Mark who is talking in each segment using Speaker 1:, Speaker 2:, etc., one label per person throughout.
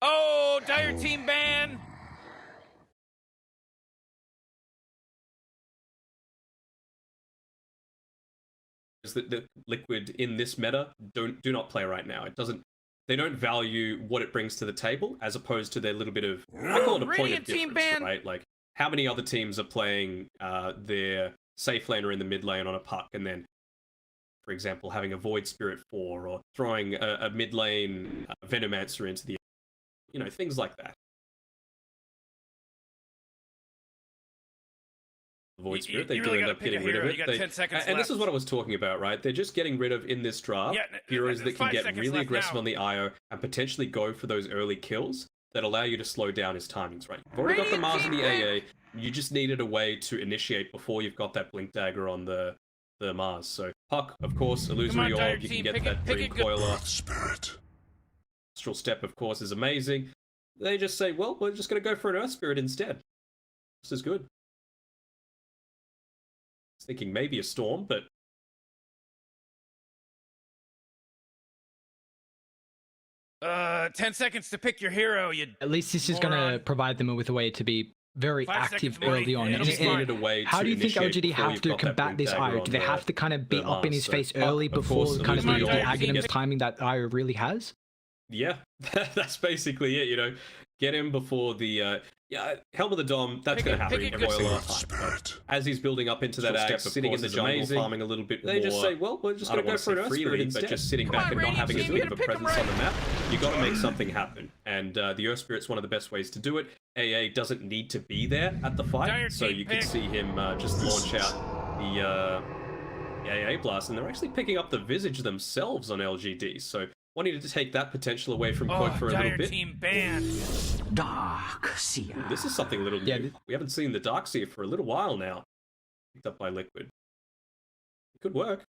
Speaker 1: Oh, dire team ban.
Speaker 2: Is that the Liquid in this meta do not play right now. It doesn't. They don't value what it brings to the table, as opposed to their little bit of, I call it a point of difference, right? Like, how many other teams are playing their safe laner in the mid lane on a puck, and then, for example, having a Void Spirit 4, or throwing a mid lane Venomancer into the, things like that. Void Spirit, they do end up getting rid of it. And this is what I was talking about, right? They're just getting rid of, in this draft, heroes that can get really aggressive on the IO and potentially go for those early kills that allow you to slow down his timings, right? You've already got the Mars and the AA. You just needed a way to initiate before you've got that Blink Dagger on the Mars. So Puck, of course, Illusory Orb, you can get that Dream Coiler. Astral Step, of course, is amazing. They just say, well, we're just going to go for an Earth Spirit instead. This is good. Thinking maybe a Storm, but
Speaker 1: 10 seconds to pick your hero.
Speaker 3: At least this is going to provide them with a way to be very active early on. How do you think LGD have to combat this IO? Do they have to kind of be up in his face early before kind of the Aghanim's timing that IO really has?
Speaker 2: Yeah, that's basically it, Get him before the Helm of the Dom, that's going to happen every single time. As he's building up into that Axe, sitting in the jungle, farming a little bit more. They just say, well, we're just going to go for an Earth Spirit instead. But just sitting back and not having as big of a presence on the map, you got to make something happen. And the Earth Spirit's one of the best ways to do it. AA doesn't need to be there at the fight, so you can see him just launch out the AA Blast, and they're actually picking up the Visage themselves on LGD, so wanting to take that potential away from Quote for a little bit.
Speaker 1: Team ban.
Speaker 4: Darkseer.
Speaker 2: Ooh, this is something a little new. We haven't seen the Darkseer for a little while now. Picked up by Liquid. It could work.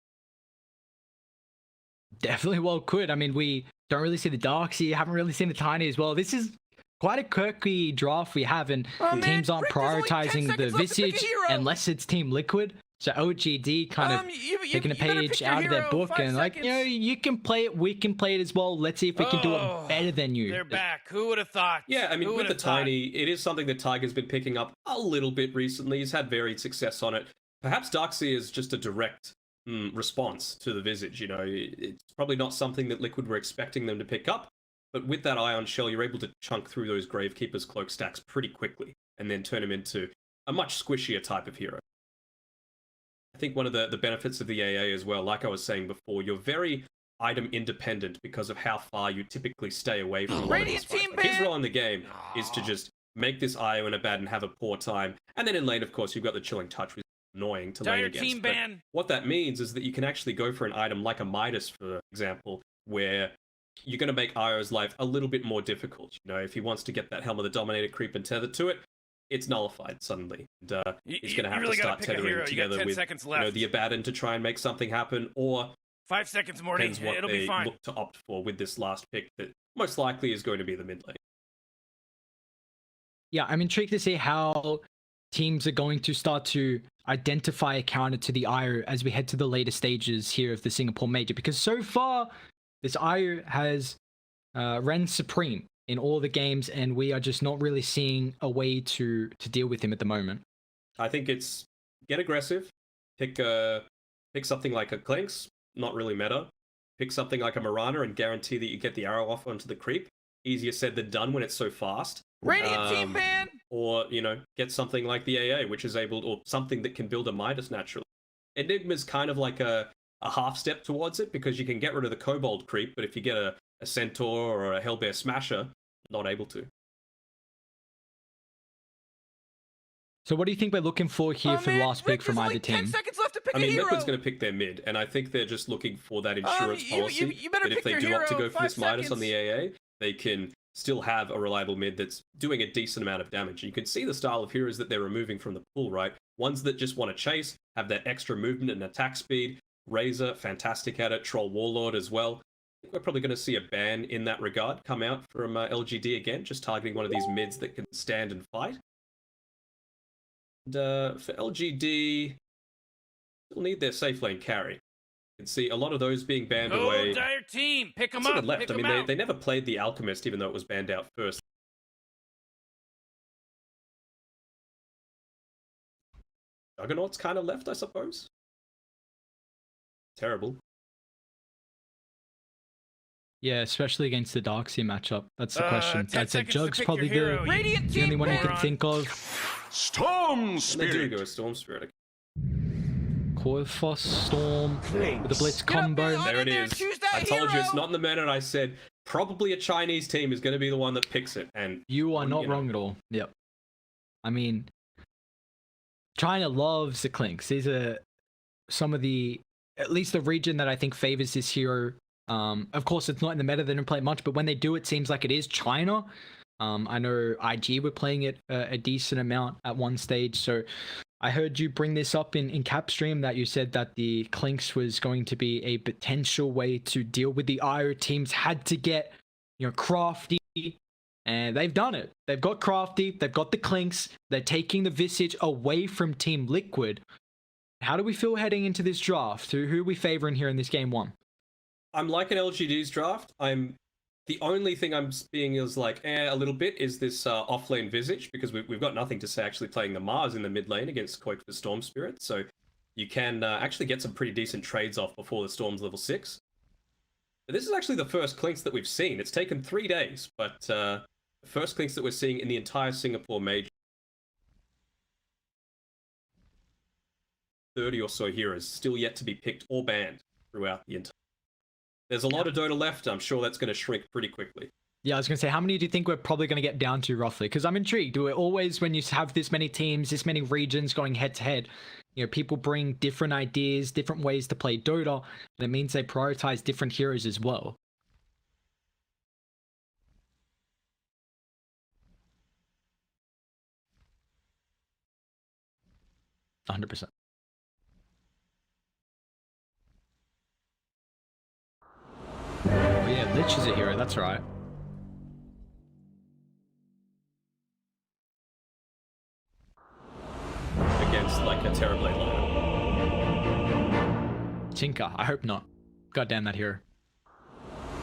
Speaker 3: Definitely well could. I mean, we don't really see the Darkseer, haven't really seen the Tiny as well. This is quite a quirky draft we have, and teams aren't prioritizing the Visage unless it's Team Liquid. So LGD kind of taking a page out of their book and like, you can play it, we can play it as well. Let's see if we can do it better than you.
Speaker 1: They're back. Who would have thought?
Speaker 2: Yeah, I mean, with the Tiny, it is something that Tiger's been picking up a little bit recently. He's had varied success on it. Perhaps Darkseer is just a direct response to the Visage. It's probably not something that Liquid were expecting them to pick up. But with that Ion Shell, you're able to chunk through those Gravekeeper's Cloak stacks pretty quickly and then turn him into a much squishier type of hero. I think one of the benefits of the AA as well, like I was saying before, you're very item independent because of how far you typically stay away from a lot of these fights. Like, his role in the game is to just make this IO in a bad and have a poor time. And then in lane, of course, you've got the Chilling Touch, which is annoying to lane against. But what that means is that you can actually go for an item like a Midas, for example, where you're going to make IO's life a little bit more difficult. If he wants to get that Helm of the Dominator creep and tether to it, it's nullified suddenly. And he's going to have to start tethering together with the Abaddon to try and make something happen, or
Speaker 1: 5 seconds more. It'll be fine.
Speaker 2: Look to opt for with this last pick that most likely is going to be the mid lane.
Speaker 3: Yeah, I'm intrigued to see how teams are going to start to identify a counter to the IO as we head to the later stages here of the Singapore Major, because so far this IO has reigned supreme in all the games, and we are just not really seeing a way to deal with him at the moment.
Speaker 2: I think it's get aggressive, pick something like a Clinks, not really meta. Pick something like a Mirana and guarantee that you get the arrow off onto the creep. Easier said than done when it's so fast.
Speaker 1: Radiant team ban!
Speaker 2: Or, get something like the AA, which is able, or something that can build a Midas naturally. Enigma's kind of like a half step towards it, because you can get rid of the Kobold creep, but if you get a Centaur or a Hellbear Smasher, not able to.
Speaker 3: So what do you think we're looking for here for the last pick from either team?
Speaker 1: 10 seconds left to pick a hero.
Speaker 2: Liquid's going to pick their mid, and I think they're just looking for that insurance policy. That if they do opt to go for this Midas on the AA, they can still have a reliable mid that's doing a decent amount of damage. You can see the style of heroes that they're removing from the pool, right? Ones that just want to chase, have that extra movement and attack speed. Razor, fantastic at it. Troll Warlord as well. I think we're probably going to see a ban in that regard come out from LGD again, just targeting one of these mids that can stand and fight. And for LGD, still need their safe lane carry. can see a lot of those being banned
Speaker 1: Oh,
Speaker 2: away.
Speaker 1: dire team. Pick them
Speaker 2: Some
Speaker 1: up.
Speaker 2: left.
Speaker 1: Pick
Speaker 2: I mean,
Speaker 1: 'em out.
Speaker 2: they never played the Alchemist, even though it was banned out first. Juggernaut's kind of left, I suppose. Terrible.
Speaker 3: Yeah, especially against the Darkseid matchup. That's the question.
Speaker 1: 10
Speaker 3: I'd say
Speaker 1: seconds to
Speaker 3: Jug's
Speaker 1: pick
Speaker 3: probably
Speaker 1: your hero,
Speaker 3: the
Speaker 1: Radiant
Speaker 3: only
Speaker 1: team,
Speaker 3: one you can
Speaker 1: moron.
Speaker 3: think of.
Speaker 4: Storm
Speaker 2: And they do
Speaker 4: Spirit.
Speaker 2: go Storm Spirit.
Speaker 3: Coilfoss Storm with the Blitz
Speaker 1: Get up
Speaker 3: combo.
Speaker 1: there,
Speaker 2: There it
Speaker 1: there,
Speaker 2: is.
Speaker 1: choose that
Speaker 2: I told you it's
Speaker 1: hero.
Speaker 2: not in the meta, and I said probably a Chinese team is going to be the one that picks it. And
Speaker 3: You are not
Speaker 2: you know.
Speaker 3: wrong at all. Yep. I mean, China loves the Clinks. These are some of the, at least the region that I think favors this hero. Of course, it's not in the meta. They don't play it much, but when they do, it seems like it is China. I know IG were playing it a decent amount at one stage. So I heard you bring this up in Capstream, that you said that the Clinks was going to be a potential way to deal with the IO teams. Had to get, crafty. And they've done it. They've got crafty. They've got the Clinks. They're taking the Visage away from Team Liquid. How do we feel heading into this draft? Who are we favoring here in this game one?
Speaker 2: I'm liking LGD's draft. The only thing I'm being is like, a little bit is this offlane Visage, because we've got nothing to say actually playing the Mars in the mid lane against Quake for Storm Spirit. So you can actually get some pretty decent trades off before the Storm's level 6. But this is actually the first Clinks that we've seen. It's taken 3 days, but the first Clinks that we're seeing in the entire Singapore major. 30 or so heroes still yet to be picked or banned throughout the entire. There's a lot of Dota left. I'm sure that's going to shrink pretty quickly.
Speaker 3: Yeah, I was going to say, how many do you think we're probably going to get down to roughly? Because I'm intrigued. Do it always, when you have this many teams, this many regions going head to head, people bring different ideas, different ways to play Dota, and it means they prioritize different heroes as well. %100%. Oh yeah, Lich is a hero, that's right.
Speaker 2: Against like a Terrorblade lineup.
Speaker 3: Tinker, I hope not. God damn that hero.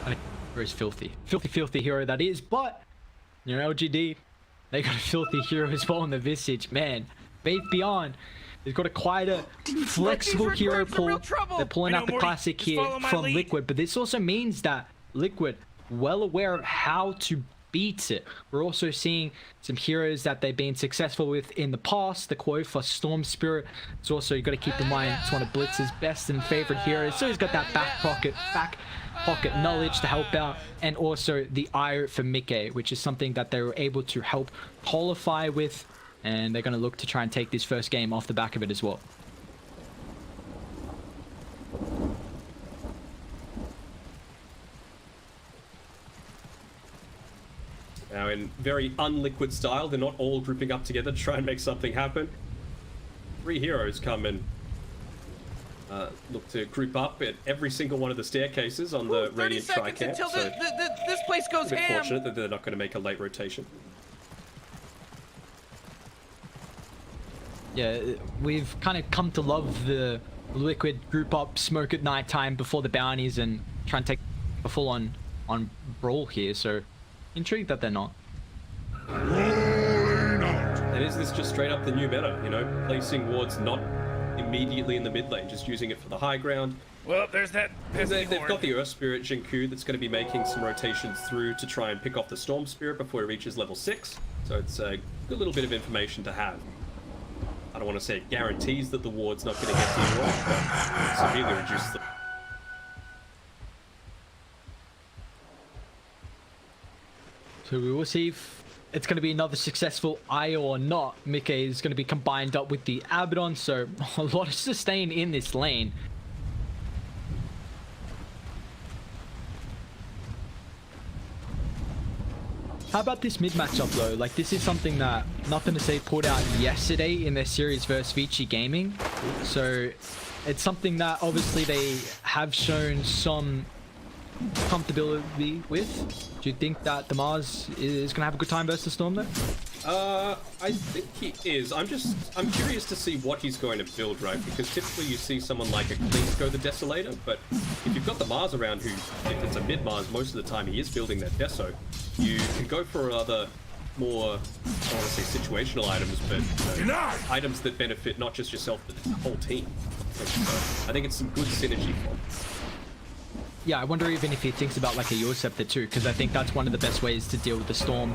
Speaker 3: That hero is filthy. Filthy hero that is, but, LGD, they got a filthy hero as well in the Visage. Man, Faith Beyond, they've got a quite a flexible hero pool. They're pulling out the classic here from Liquid, but this also means that Liquid, well aware of how to beat it. We're also seeing some heroes that they've been successful with in the past. The Quofa Storm Spirit. It's also, you've got to keep in mind, it's one of Blitz's best and favorite heroes. So he's got that back pocket knowledge to help out, and also the IO for Mickey, which is something that they were able to help qualify with, and they're going to look to try and take this first game off the back of it as well.
Speaker 2: Now, in very unliquid style, they're not all grouping up together to try and make something happen. 3 heroes come and look to group up at every single one of the staircases on the Radiant Tri-Camp.
Speaker 1: Until
Speaker 2: So
Speaker 1: this place goes
Speaker 2: a bit
Speaker 1: ham.
Speaker 2: fortunate that they're not going to make a late rotation.
Speaker 3: Yeah, we've kind of come to love the Liquid group up, smoke at nighttime before the bounties, and try and take a full-on brawl here. So intrigued that they're not.
Speaker 2: And is this just straight up the new meta? Placing wards not immediately in the mid lane, just using it for the high ground.
Speaker 1: Well, there's that.
Speaker 2: They've got the Earth Spirit Jinku that's going to be making some rotations through to try and pick off the Storm Spirit before it reaches level 6. So it's a good little bit of information to have. I don't want to say it guarantees that the ward's not going to get to you, but it severely reduces the...
Speaker 3: So we will see if it's going to be another successful IO or not. Mickey is going to be combined up with the Abaddon, so a lot of sustain in this lane. How about this mid matchup though? Like, this is something that Nothing to Say put out yesterday in their series versus Vici Gaming. So it's something that obviously they have shown some comfortability with? Do you think that the Mars is going to have a good time versus Storm though?
Speaker 2: I think he is. I'm curious to see what he's going to build, right? Because typically you see someone like a Cleese go the Desolator, but if you've got the Mars around who, if it's a mid-Mars, most of the time he is building that Deso, you can go for other more, I don't want to say situational items, but items that benefit not just yourself, but the whole team. I think it's some good synergy for him.
Speaker 3: Yeah, I wonder even if he thinks about like a Scepter too, because I think that's one of the best ways to deal with the Storm.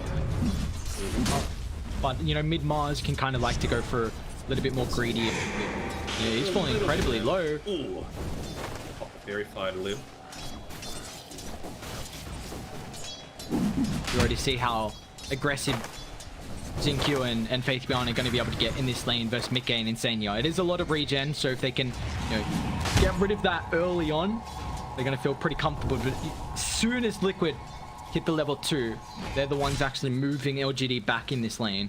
Speaker 3: But, you know, mid-Mars can kind of like to go for a little bit more greedy. Yeah, he's falling incredibly low.
Speaker 2: Ooh. Very fire to live.
Speaker 3: You already see how aggressive Xinkyu and Faith Beyond are going to be able to get in this lane versus Mickey and Insania. It is a lot of regen, so if they can, you know, get rid of that early on, they're going to feel pretty comfortable. But as soon as Liquid hit the level 2, they're the ones actually moving LGD back in this lane.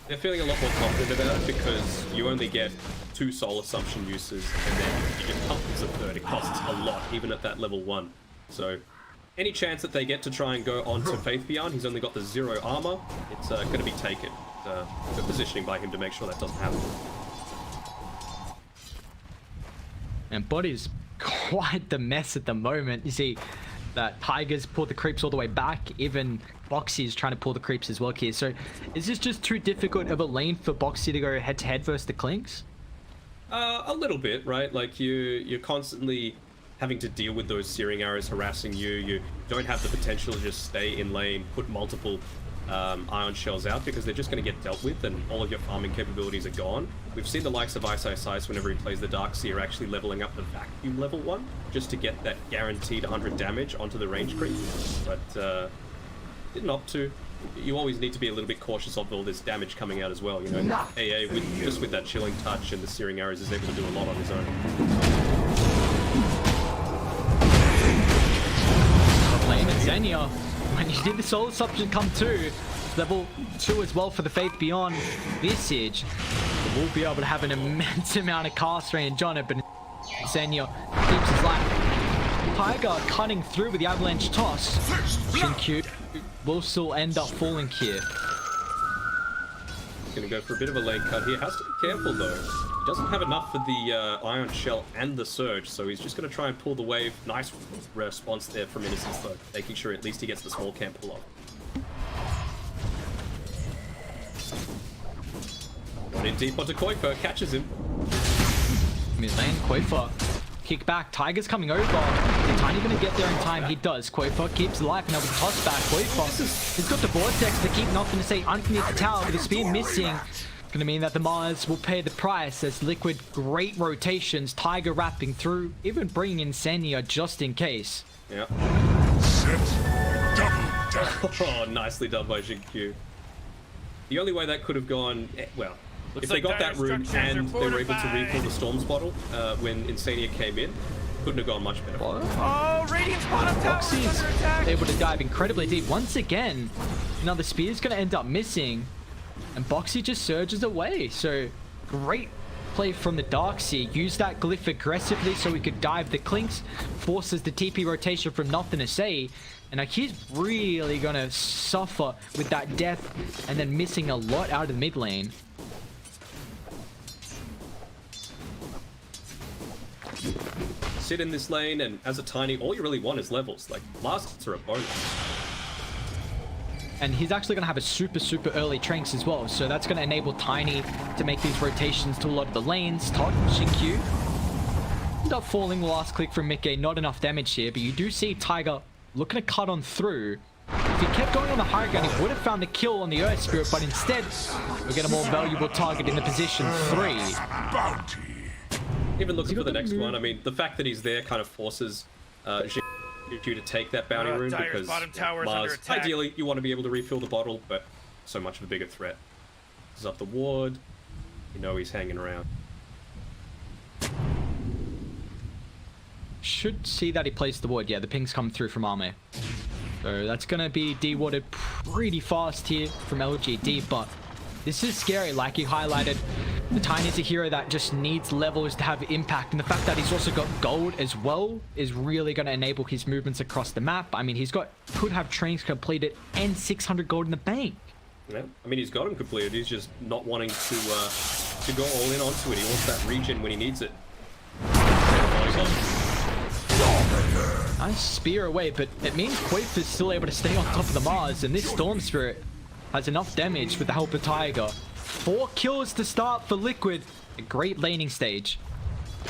Speaker 2: They're feeling a lot more confident about it because you only get 2 Soul Assumption uses, and then you get upwards of 30. It costs a lot, even at that level 1. So any chance that they get to try and go onto Faith Beyond, he's only got the 0 armor, it's going to be taken. Good positioning by him to make sure that doesn't happen.
Speaker 3: And Body's quite the mess at the moment. You see that Tiger's pulled the creeps all the way back. Even Boxy is trying to pull the creeps as well here. So is this just too difficult of a lane for Boxy to go head to head versus the Clinks?
Speaker 2: A little bit, right? Like you're constantly having to deal with those searing arrows harassing you. You don't have the potential to just stay in lane, put multiple ion shells out, because they're just going to get dealt with and all of your farming capabilities are gone. We've seen the likes of Ice whenever he plays the Darkseer actually leveling up the vacuum level 1 just to get that guaranteed 100 damage onto the range creep, but didn't opt to. You always need to be a little bit cautious of all this damage coming out as well, you know. AA just with that chilling touch and the searing arrows is able to do a lot on his own.
Speaker 3: Playing at Xenia, when you did the Soul Assumption come to level 2 as well for the Faith Beyond Visage, we'll be able to have an immense amount of cast range on it, but Xenia keeps his life. Tiger cutting through with the Avalanche Toss. Xinkyu will still end up falling here.
Speaker 2: He's going to go for a bit of a lane cut here. Has to be careful though. He doesn't have enough for the Ion Shell and the Surge, so he's just going to try and pull the wave. Nice response there from Innocence though, making sure at least he gets the small camp pull off. Got in deep onto Kuiper, catches him.
Speaker 3: Mid lane, Kuiper. Kick back, Tiger's coming over. Is Tiny going to get there in time? He does. Kuiper keeps alive and able to toss back. Kuiper, he's got the Vortex to keep nothing to say underneath the tower, but the spear missing. Going to mean that the Mars will pay the price as Liquid great rotations, Tiger wrapping through, even bringing in Senya just in case.
Speaker 2: Yeah.
Speaker 4: Set. Double damage.
Speaker 2: Oh, nicely done by Xinkyu. The only way that could have gone, well,
Speaker 1: Looks
Speaker 2: if they
Speaker 1: like
Speaker 2: got that rune and they were able to
Speaker 1: fortified.
Speaker 2: refill the Storm's bottle when Insania came in, couldn't have gone much better.
Speaker 1: Oh, Radiant's bottom tower is
Speaker 3: Boxy's
Speaker 1: under attack.
Speaker 3: able to dive incredibly deep. Once again, now the spear's going to end up missing, and Boxy just surges away. So great play from the Darkseer. Use that glyph aggressively so he could dive the Clinks, forces the TP rotation from nothing to say, and now he's really going to suffer with that death and then missing a lot out of the mid lane.
Speaker 2: Sit in this lane, and as a Tiny, all you really want is levels. Like, lasts are a bonus.
Speaker 3: And he's actually going to have a super early Tranks as well. So that's going to enable Tiny to make these rotations to a lot of the lanes. Todd, Xinkyu end up falling the last click from Mickey. Not enough damage here, but you do see Tiger looking to cut on through. If he kept going on the high ground, he would have found the kill on the Earth Spirit, but instead, we get a more valuable target in the position 3.
Speaker 4: Bounty.
Speaker 2: Even looking for the next one, I mean, the fact that he's there kind of forces Xinkyu to take that bounty rune,
Speaker 1: Dire's
Speaker 2: because
Speaker 1: bottom tower is under
Speaker 2: Mars,
Speaker 1: attack.
Speaker 2: ideally, you want to be able to refill the bottle, but so much of a bigger threat. This is up the ward. You know he's hanging around.
Speaker 3: Should see that he placed the ward. Yeah, the ping's come through from Arme. So that's going to be de-warded pretty fast here from LGD, but this is scary, like you highlighted. The Tiny's a hero that just needs levels to have impact, and the fact that he's also got gold as well is really going to enable his movements across the map. I mean, could have trains completed and 600 gold in the bank.
Speaker 2: Yeah, I mean, he's got him completed. He's just not wanting to go all in onto it. He wants that regen when he needs it.
Speaker 3: Nice spear away, but it means Quaif is still able to stay on top of the Mars, and this Storm Spirit has enough damage with the help of Tiger. 4 kills to start for Liquid. A great laning stage.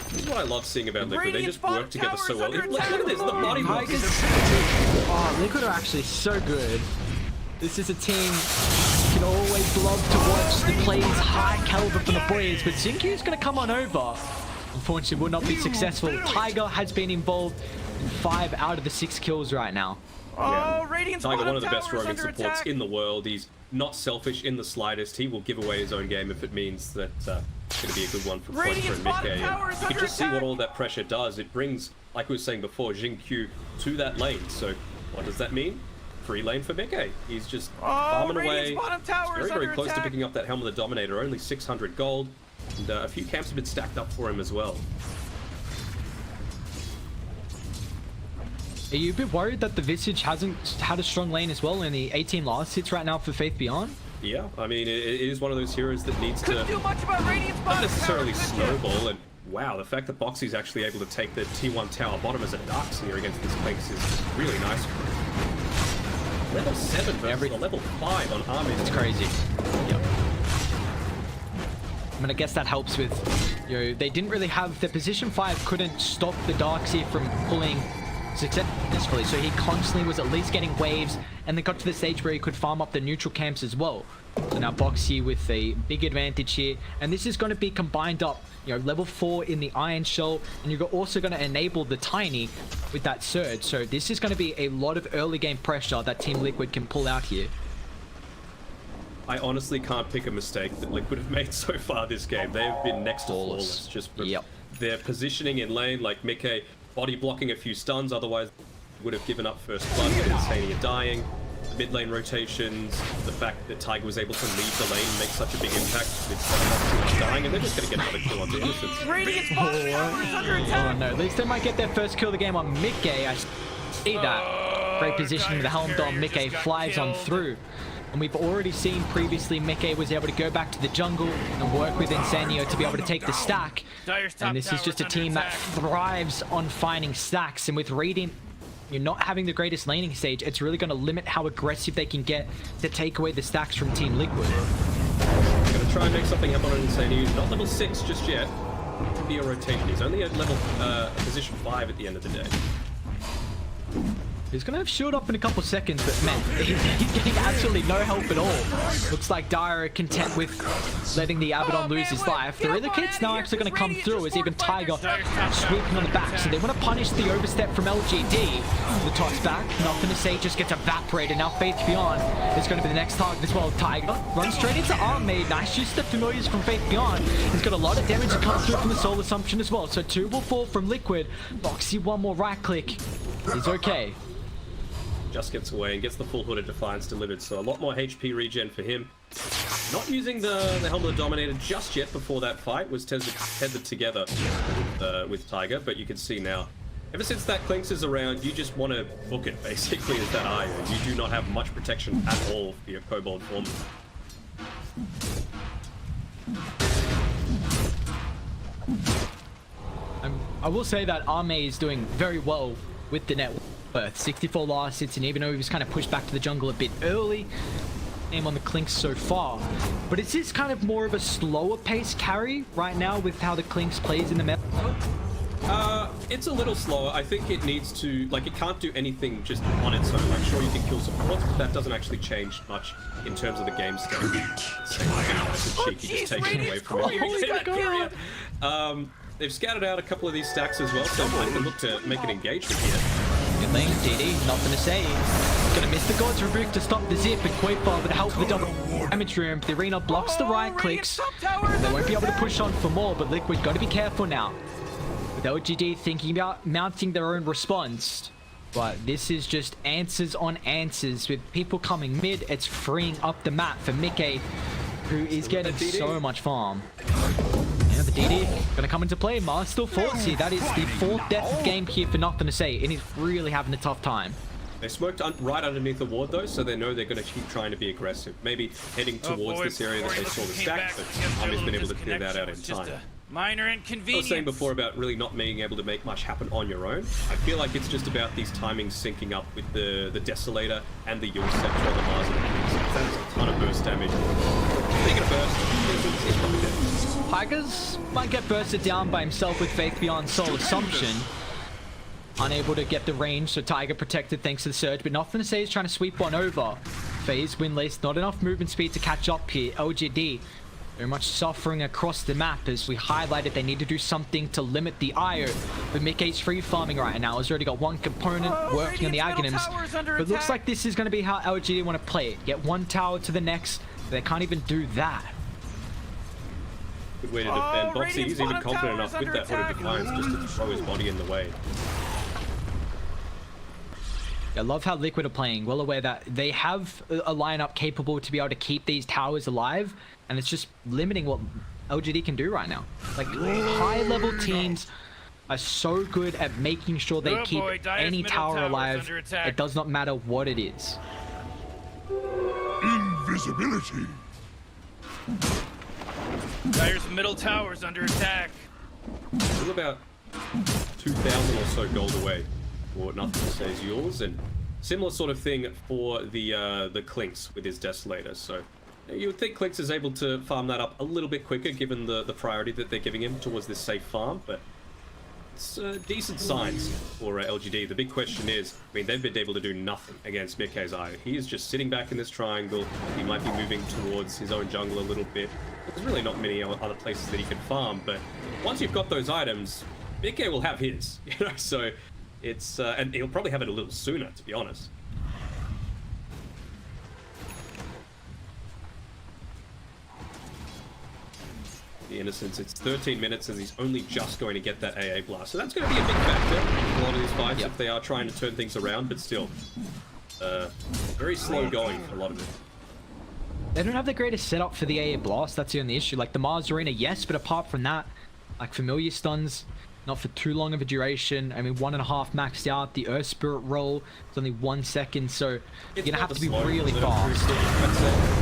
Speaker 2: This is what I love seeing about Liquid. They just work together so well. Look at this, the body block.
Speaker 3: Oh, Liquid are actually so good. This is a team you can always love to watch. The plays high caliber from the boys, but Xinqiu's going to come on over. Unfortunately, will not be successful. Tiger has been involved in 5 out of the 6 kills right now.
Speaker 2: Yeah. Tiger, one of the best roaming supports in the world. He's not selfish in the slightest. He will give away his own game if it means that it's going to be a good one for Pointer and Mickey. You can just see what all that pressure does. It brings, like we were saying before, Xinqiu to that lane. So what does that mean? Free lane for Mickey. He's just farming away. Very, very close to picking up that Helm of the Dominator. Only 600 gold. And a few camps have been stacked up for him as well.
Speaker 3: Are you a bit worried that the Visage hasn't had a strong lane as well in the 18 last hits right now for Faith Beyond?
Speaker 2: Yeah, I mean, it is one of those heroes that needs to not necessarily snowball. And wow, the fact that Boxy's actually able to take the T1 tower bottom as a Darkseer against this Clinks is really nice. Level 7 versus level 5 on Army.
Speaker 3: It's crazy. Yep. I mean, I guess that helps with, you know, they didn't really have, their position 5 couldn't stop the Darkseer from pulling successfully, so he constantly was at least getting waves, and then got to the stage where he could farm up the neutral camps as well. So now Boxy with a big advantage here, and this is going to be combined up, you know, level 4 in the Iron Shell, and you're also going to enable the Tiny with that Surge. So this is going to be a lot of early game pressure that Team Liquid can pull out here.
Speaker 2: I honestly can't pick a mistake that Liquid have made so far this game. They've been next to flawless. Just from their positioning in lane, like Mickey body blocking a few stuns, otherwise would have given up first blood with Insania dying. Mid lane rotations, the fact that Tiger was able to leave the lane and make such a big impact with dying, and they're just going to get another kill on the Innocents.
Speaker 3: Oh no, at least they might get their first kill of the game on Mickey. I see that. Great positioning with the Helm Dom. Mickey flies on through. And we've already seen previously Mickey was able to go back to the jungle and work with Insanio to be able to take the stack. And this is just a team that thrives on finding stacks. And with Radiant, you're not having the greatest laning stage, it's really going to limit how aggressive they can get to take away the stacks from Team Liquid.
Speaker 2: I'm going to try and make something happen on Insanio. He's not level 6 just yet. It could be a rotation. He's only at level position 5 at the end of the day.
Speaker 3: He's going to have shield up in a couple seconds, but man, he's getting absolutely no help at all. Looks like Dire are content with letting the Abaddon lose his life. The other kid's now actually going to come through as even Tiger sweeping on the back. So they want to punish the overstep from LGD. The toss back, nothing to say, just gets evaporated. Now Faith Beyond is going to be the next target as well. Tiger runs straight into Armade. Nice use of the familiars from Faith Beyond. He's got a lot of damage to come through from the Soul Assumption as well. So 2 will fall from Liquid. Boxy, one more right click. He's okay.
Speaker 2: Just gets away and gets the full Hood of Defiance delivered, so a lot more HP regen for him. Not using the Helm of the Dominator just yet before that fight was tethered together with Tiger, but you can see now, ever since that Clinks is around, you just want to book it basically as that Iron. You do not have much protection at all for your Kobold form.
Speaker 3: I will say that Arme is doing very well with the net worth. 64 last hits, and even though he was kind of pushed back to the jungle a bit early, aim on the Clinks so far. But is this kind of more of a slower pace carry right now with how the Clinks plays in the meta?
Speaker 2: It's a little slower. I think it needs to, like, it can't do anything just on its own. Like, sure, you can kill supports, but that doesn't actually change much in terms of the game state. Cheeky just taken away from it. They've scattered out a couple of these stacks as well, so they can look to make an engagement here.
Speaker 3: Good lane, DD, nothing to say. Gonna miss the God's Rebuke to stop the zip, and Quaver with the help of the double damage room. The arena blocks the right clicks. They won't be able to push on for more, but Liquid gotta be careful now. With LGD thinking about mounting their own response. But this is just answers on answers with people coming mid. It's freeing up the map for Mickey. who is getting so much farm. Yeah, the DD gonna come into play. Mars still forced here. That is the 4th death of the game here for Nothing to Say, and he's really having a tough time.
Speaker 2: They smoked right underneath the ward though, so they know they're going to keep trying to be aggressive. Maybe heading towards this area that they saw the stack, but Army's been able to clear that out in time.
Speaker 1: Minor
Speaker 2: I
Speaker 1: inconvenience.
Speaker 2: was saying before about really not being able to make much happen on your own. I feel like it's just about these timings syncing up with the Desolator and the Yule set for the Mars. That is a ton of burst damage. Speaking of burst, he's probably dead.
Speaker 3: Tigers might get bursted down by himself with Faith Beyond Soul Assumption. Unable to get the range, so Tiger protected thanks to the surge, but Nothing to Say is trying to sweep one over. FaZe, Windlace, not enough movement speed to catch up here. LGD very much suffering across the map. As we highlighted, they need to do something to limit the IO. But Mickey's free farming right now. He's already got one component working on the Aghanims. But it looks like this is going to be how LGD want to play it. Get one tower to the next. They can't even do that.
Speaker 2: Good way to defend. Boxy, he's even confident enough with that Hooded Defiance just to throw his body in the way.
Speaker 3: I love how Liquid are playing, well aware that they have a lineup capable to be able to keep these towers alive, and it's just limiting what LGD can do right now. Like, high-level teams are so good at making sure they keep any tower alive. It does not matter what it is.
Speaker 4: Invisibility.
Speaker 1: Dire's middle tower's under attack.
Speaker 2: We're about 2,000 or so gold away for Nothing to Say is yours, and similar sort of thing for the Clinks with his Desolator. So you would think Clinks is able to farm that up a little bit quicker given the priority that they're giving him towards this safe farm, but it's decent signs for LGD. The big question is, I mean, they've been able to do nothing against Mickey's Eye. He is just sitting back in this triangle. He might be moving towards his own jungle a little bit. There's really not many other places that he can farm, but once you've got those items, Mickey will have his, you know, so it's and he'll probably have it a little sooner, to be honest. The Innocence, it's 13 minutes as he's only just going to get that AA blast, so that's going to be a big factor in a lot of these fights if they are trying to turn things around, but still very slow going for a lot of it.
Speaker 3: They don't have the greatest setup for the AA blast. That's the only issue. Like the Mars Arena, yes, but apart from that, like familiar stuns, not for too long of a duration. I mean, 1.5 maxed out. The Earth Spirit roll, it's only 1 second, so you're gonna have to be really fast.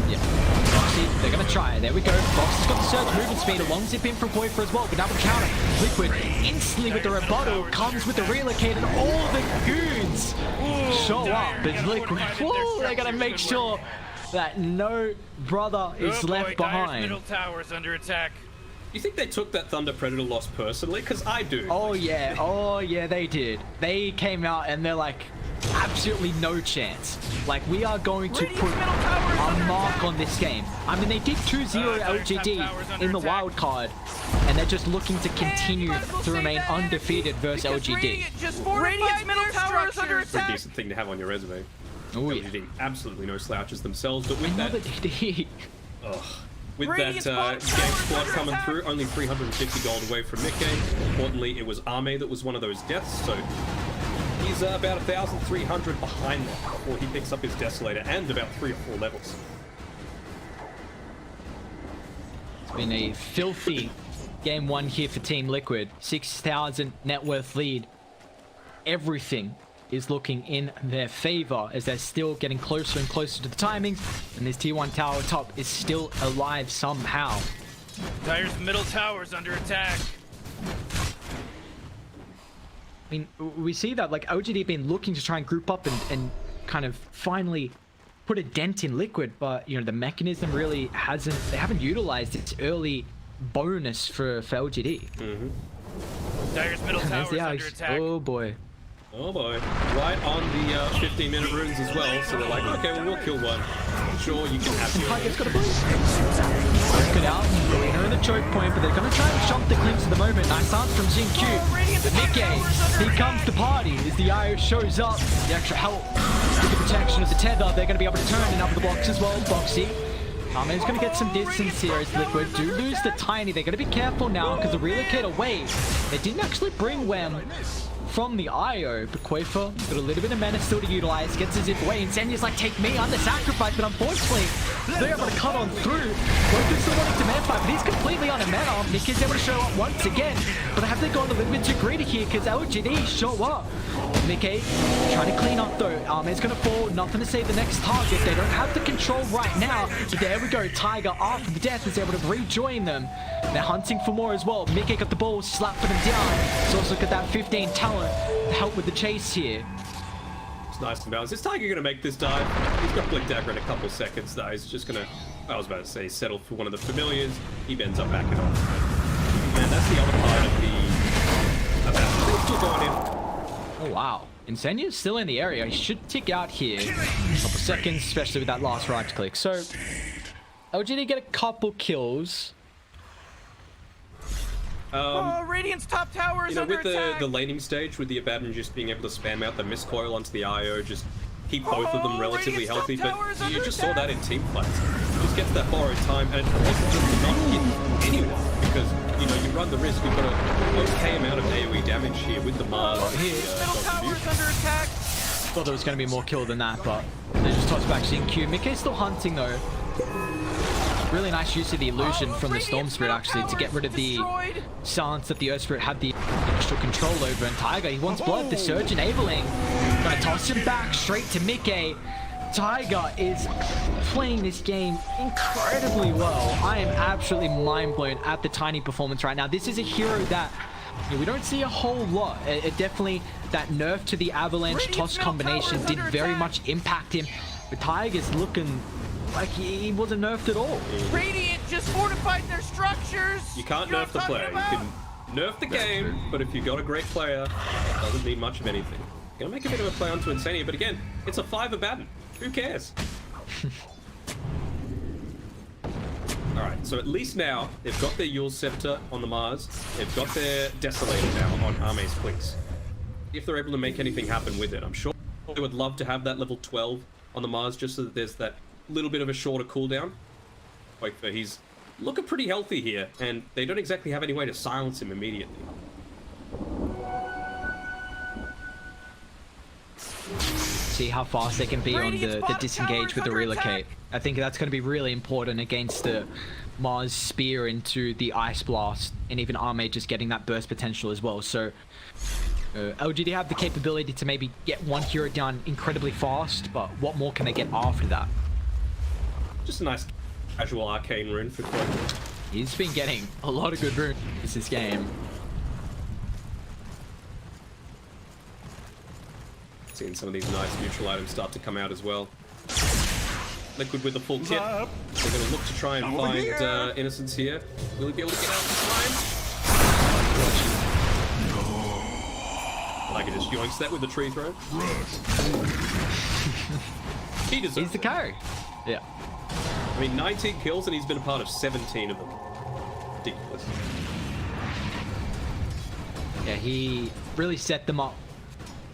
Speaker 3: Yeah. Foxy, they're gonna try it. There we go. Fox has got the surge movement speed, a long zip in from Koifer as well, but double counter. Liquid instantly with the rebuttal comes with the relocate, and all the goons show up. But Liquid, whoa, they're gonna make sure that no brother is left behind.
Speaker 1: Middle tower's under attack.
Speaker 2: You think they took that Thunder Predator loss personally? Because I do.
Speaker 3: Oh yeah, they did. They came out and they're like, absolutely no chance. Like, we are going to put a mark on this game. I mean, they did 2-0 LGD in the wild card, and they're just looking to continue to remain undefeated versus LGD.
Speaker 1: Radiant's middle tower is under
Speaker 2: It's a
Speaker 1: attack.
Speaker 2: decent thing to have on your resume.
Speaker 3: Oh yeah.
Speaker 2: LGD, absolutely no slouches themselves, but with
Speaker 3: Another
Speaker 2: that...
Speaker 3: DD.
Speaker 2: With that gang squad coming through, only 350 gold away from Mickey. Importantly, it was Arme that was one of those deaths, so he's about 1,300 behind that before he picks up his Desolator, and about 3 or 4 levels.
Speaker 3: It's been a filthy game 1 here for Team Liquid. 6,000 net worth lead. Everything is looking in their favor as they're still getting closer and closer to the timings, and this T1 tower top is still alive somehow.
Speaker 1: Dire's middle tower's under attack.
Speaker 3: I mean, we see that like LGD have been looking to try and group up and kind of finally put a dent in Liquid, but you know, the mechanism really they haven't utilized its early bonus for LGD.
Speaker 1: Dire's middle tower's under attack.
Speaker 3: Oh boy.
Speaker 2: Oh boy. Right on the 15-minute runes as well, so they're like, okay, well, we'll kill one. Sure, you can have
Speaker 3: Tiger's got a boost. Good out. They're in the choke point, but they're going to try and jump the Glimpse at the moment. Nice answer from Jin Q. Mickey, here comes the party as the IO shows up. The extra help with the protection of the tether. They're going to be able to turn and up the box as well. Boxy. He's going to get some distance here as Liquid do lose the Tiny. They're going to be careful now because the relocator wave. They didn't actually bring Wem from the IO, but Quafer got a little bit of mana still to utilize, gets his zip away, and Senya's like, take me, I'm the sacrifice, but unfortunately, they're able to cut on through. Quafer's still wanting to man fight, but he's completely on a mana. Nick is able to show up once again, but have they gone a little bit too greedy here, because LGD show up. Mickey trying to clean up though. It's going to fall, nothing to save the next target. They don't have the control right now, but there we go. Tiger, after the death, is able to rejoin them. They're hunting for more as well. Mickey got the ball, slapping him down. He's also got that 15 talent to help with the chase here.
Speaker 2: It's nice and balanced. Is Tiger going to make this dive? He's got Blink Dagger in a couple seconds though. He's just going to, I was about to say, settle for one of the familiars. He ends up backing off. Man, that's the other part of the event. They're still going in.
Speaker 3: Oh wow. Insenya's still in the area. He should tick out here in a couple seconds, especially with that last right click. So LGD get a couple kills.
Speaker 1: Radiant's top tower is under
Speaker 2: with
Speaker 1: attack.
Speaker 2: the laning stage, with the Abaddon just being able to spam out the miscoil onto the IO, just keep both of them relatively healthy. But you just saw that in team fights. Just gets that borrowed time, and it wasn't just not hit anyone, because you run the risk. You've got an okay amount of AoE damage here with the Mars.
Speaker 1: Middle tower is under attack.
Speaker 3: Thought there was going to be more kill than that, but they just tossed back CQ. Mickey's still hunting though. Really nice use of the illusion from the Storm Spirit actually to get rid of the silence that the Earth Spirit had the extra control over. And Tiger, he wants blood. The Surge enabling. Gonna toss him back straight to Mickey. Tiger is playing this game incredibly well. I am absolutely mind blown at the Tiny performance right now. This is a hero that we don't see a whole lot. It definitely, that nerf to the Avalanche toss combination did very much impact him. But Tiger's looking like he wasn't nerfed at all.
Speaker 1: Radiant just fortified their structures.
Speaker 2: You can't nerf the player. You can nerf the game, but if you've got a great player, it doesn't mean much of anything. Gonna make a bit of a play onto Insania, but again, it's a 5 Abaddon. Who cares? Alright, so at least now, they've got their Yule Scepter on the Mars. They've got their Desolator now on Arme's Clicks. If they're able to make anything happen with it, I'm sure they would love to have that level 12 on the Mars, just so that there's that little bit of a shorter cooldown. Quaker, he's looking pretty healthy here, and they don't exactly have any way to silence him immediately.
Speaker 3: See how fast they can be on the disengage with the relocate. I think that's going to be really important against the Mars Spear into the Ice Blast, and even Arme just getting that burst potential as well. So LGD have the capability to maybe get one hero down incredibly fast, but what more can they get after that?
Speaker 2: Just a nice casual arcane rune for Quaker.
Speaker 3: He's been getting a lot of good runes this game.
Speaker 2: Seeing some of these nice neutral items start to come out as well. Liquid with the full kit. They're going to look to try and find Innocence here. Will he be able to get out this time? No. Like it just yoinks that with the tree throw. He deserves
Speaker 3: He's the carry. Yeah.
Speaker 2: I mean, 19 kills and he's been a part of 17 of them. Ridiculous.
Speaker 3: Yeah, he really set them up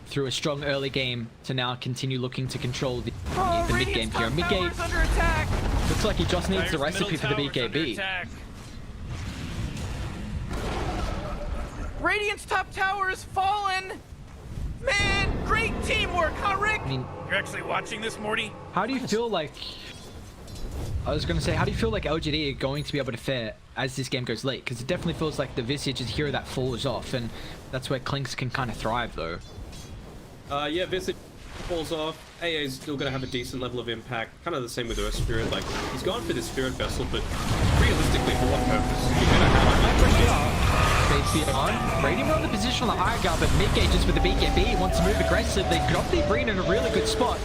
Speaker 3: through a strong early game to now continue looking to control the mid game here. Mid game looks like he just needs the recipe for the BKB.
Speaker 1: Radiant's top tower is fallen. Man, great teamwork, huh, Rick?
Speaker 3: I mean,
Speaker 1: you're actually watching this, Morty?
Speaker 3: How do you feel like... I was going to say, how do you feel like LGD are going to be able to fare as this game goes late? Because it definitely feels like the Visage is a hero that falls off, and that's where Clinks can kind of thrive, though.
Speaker 2: Yeah, Visage falls off. AA is still going to have a decent level of impact. Kind of the same with Earth Spirit. Like, he's gone for this Spirit Vessel, but realistically, for what purpose? You're going to have
Speaker 3: beyond. Radiant on the position on the high guard, but Mickey just with the BKB wants to move aggressive. They got the green in a really good spot.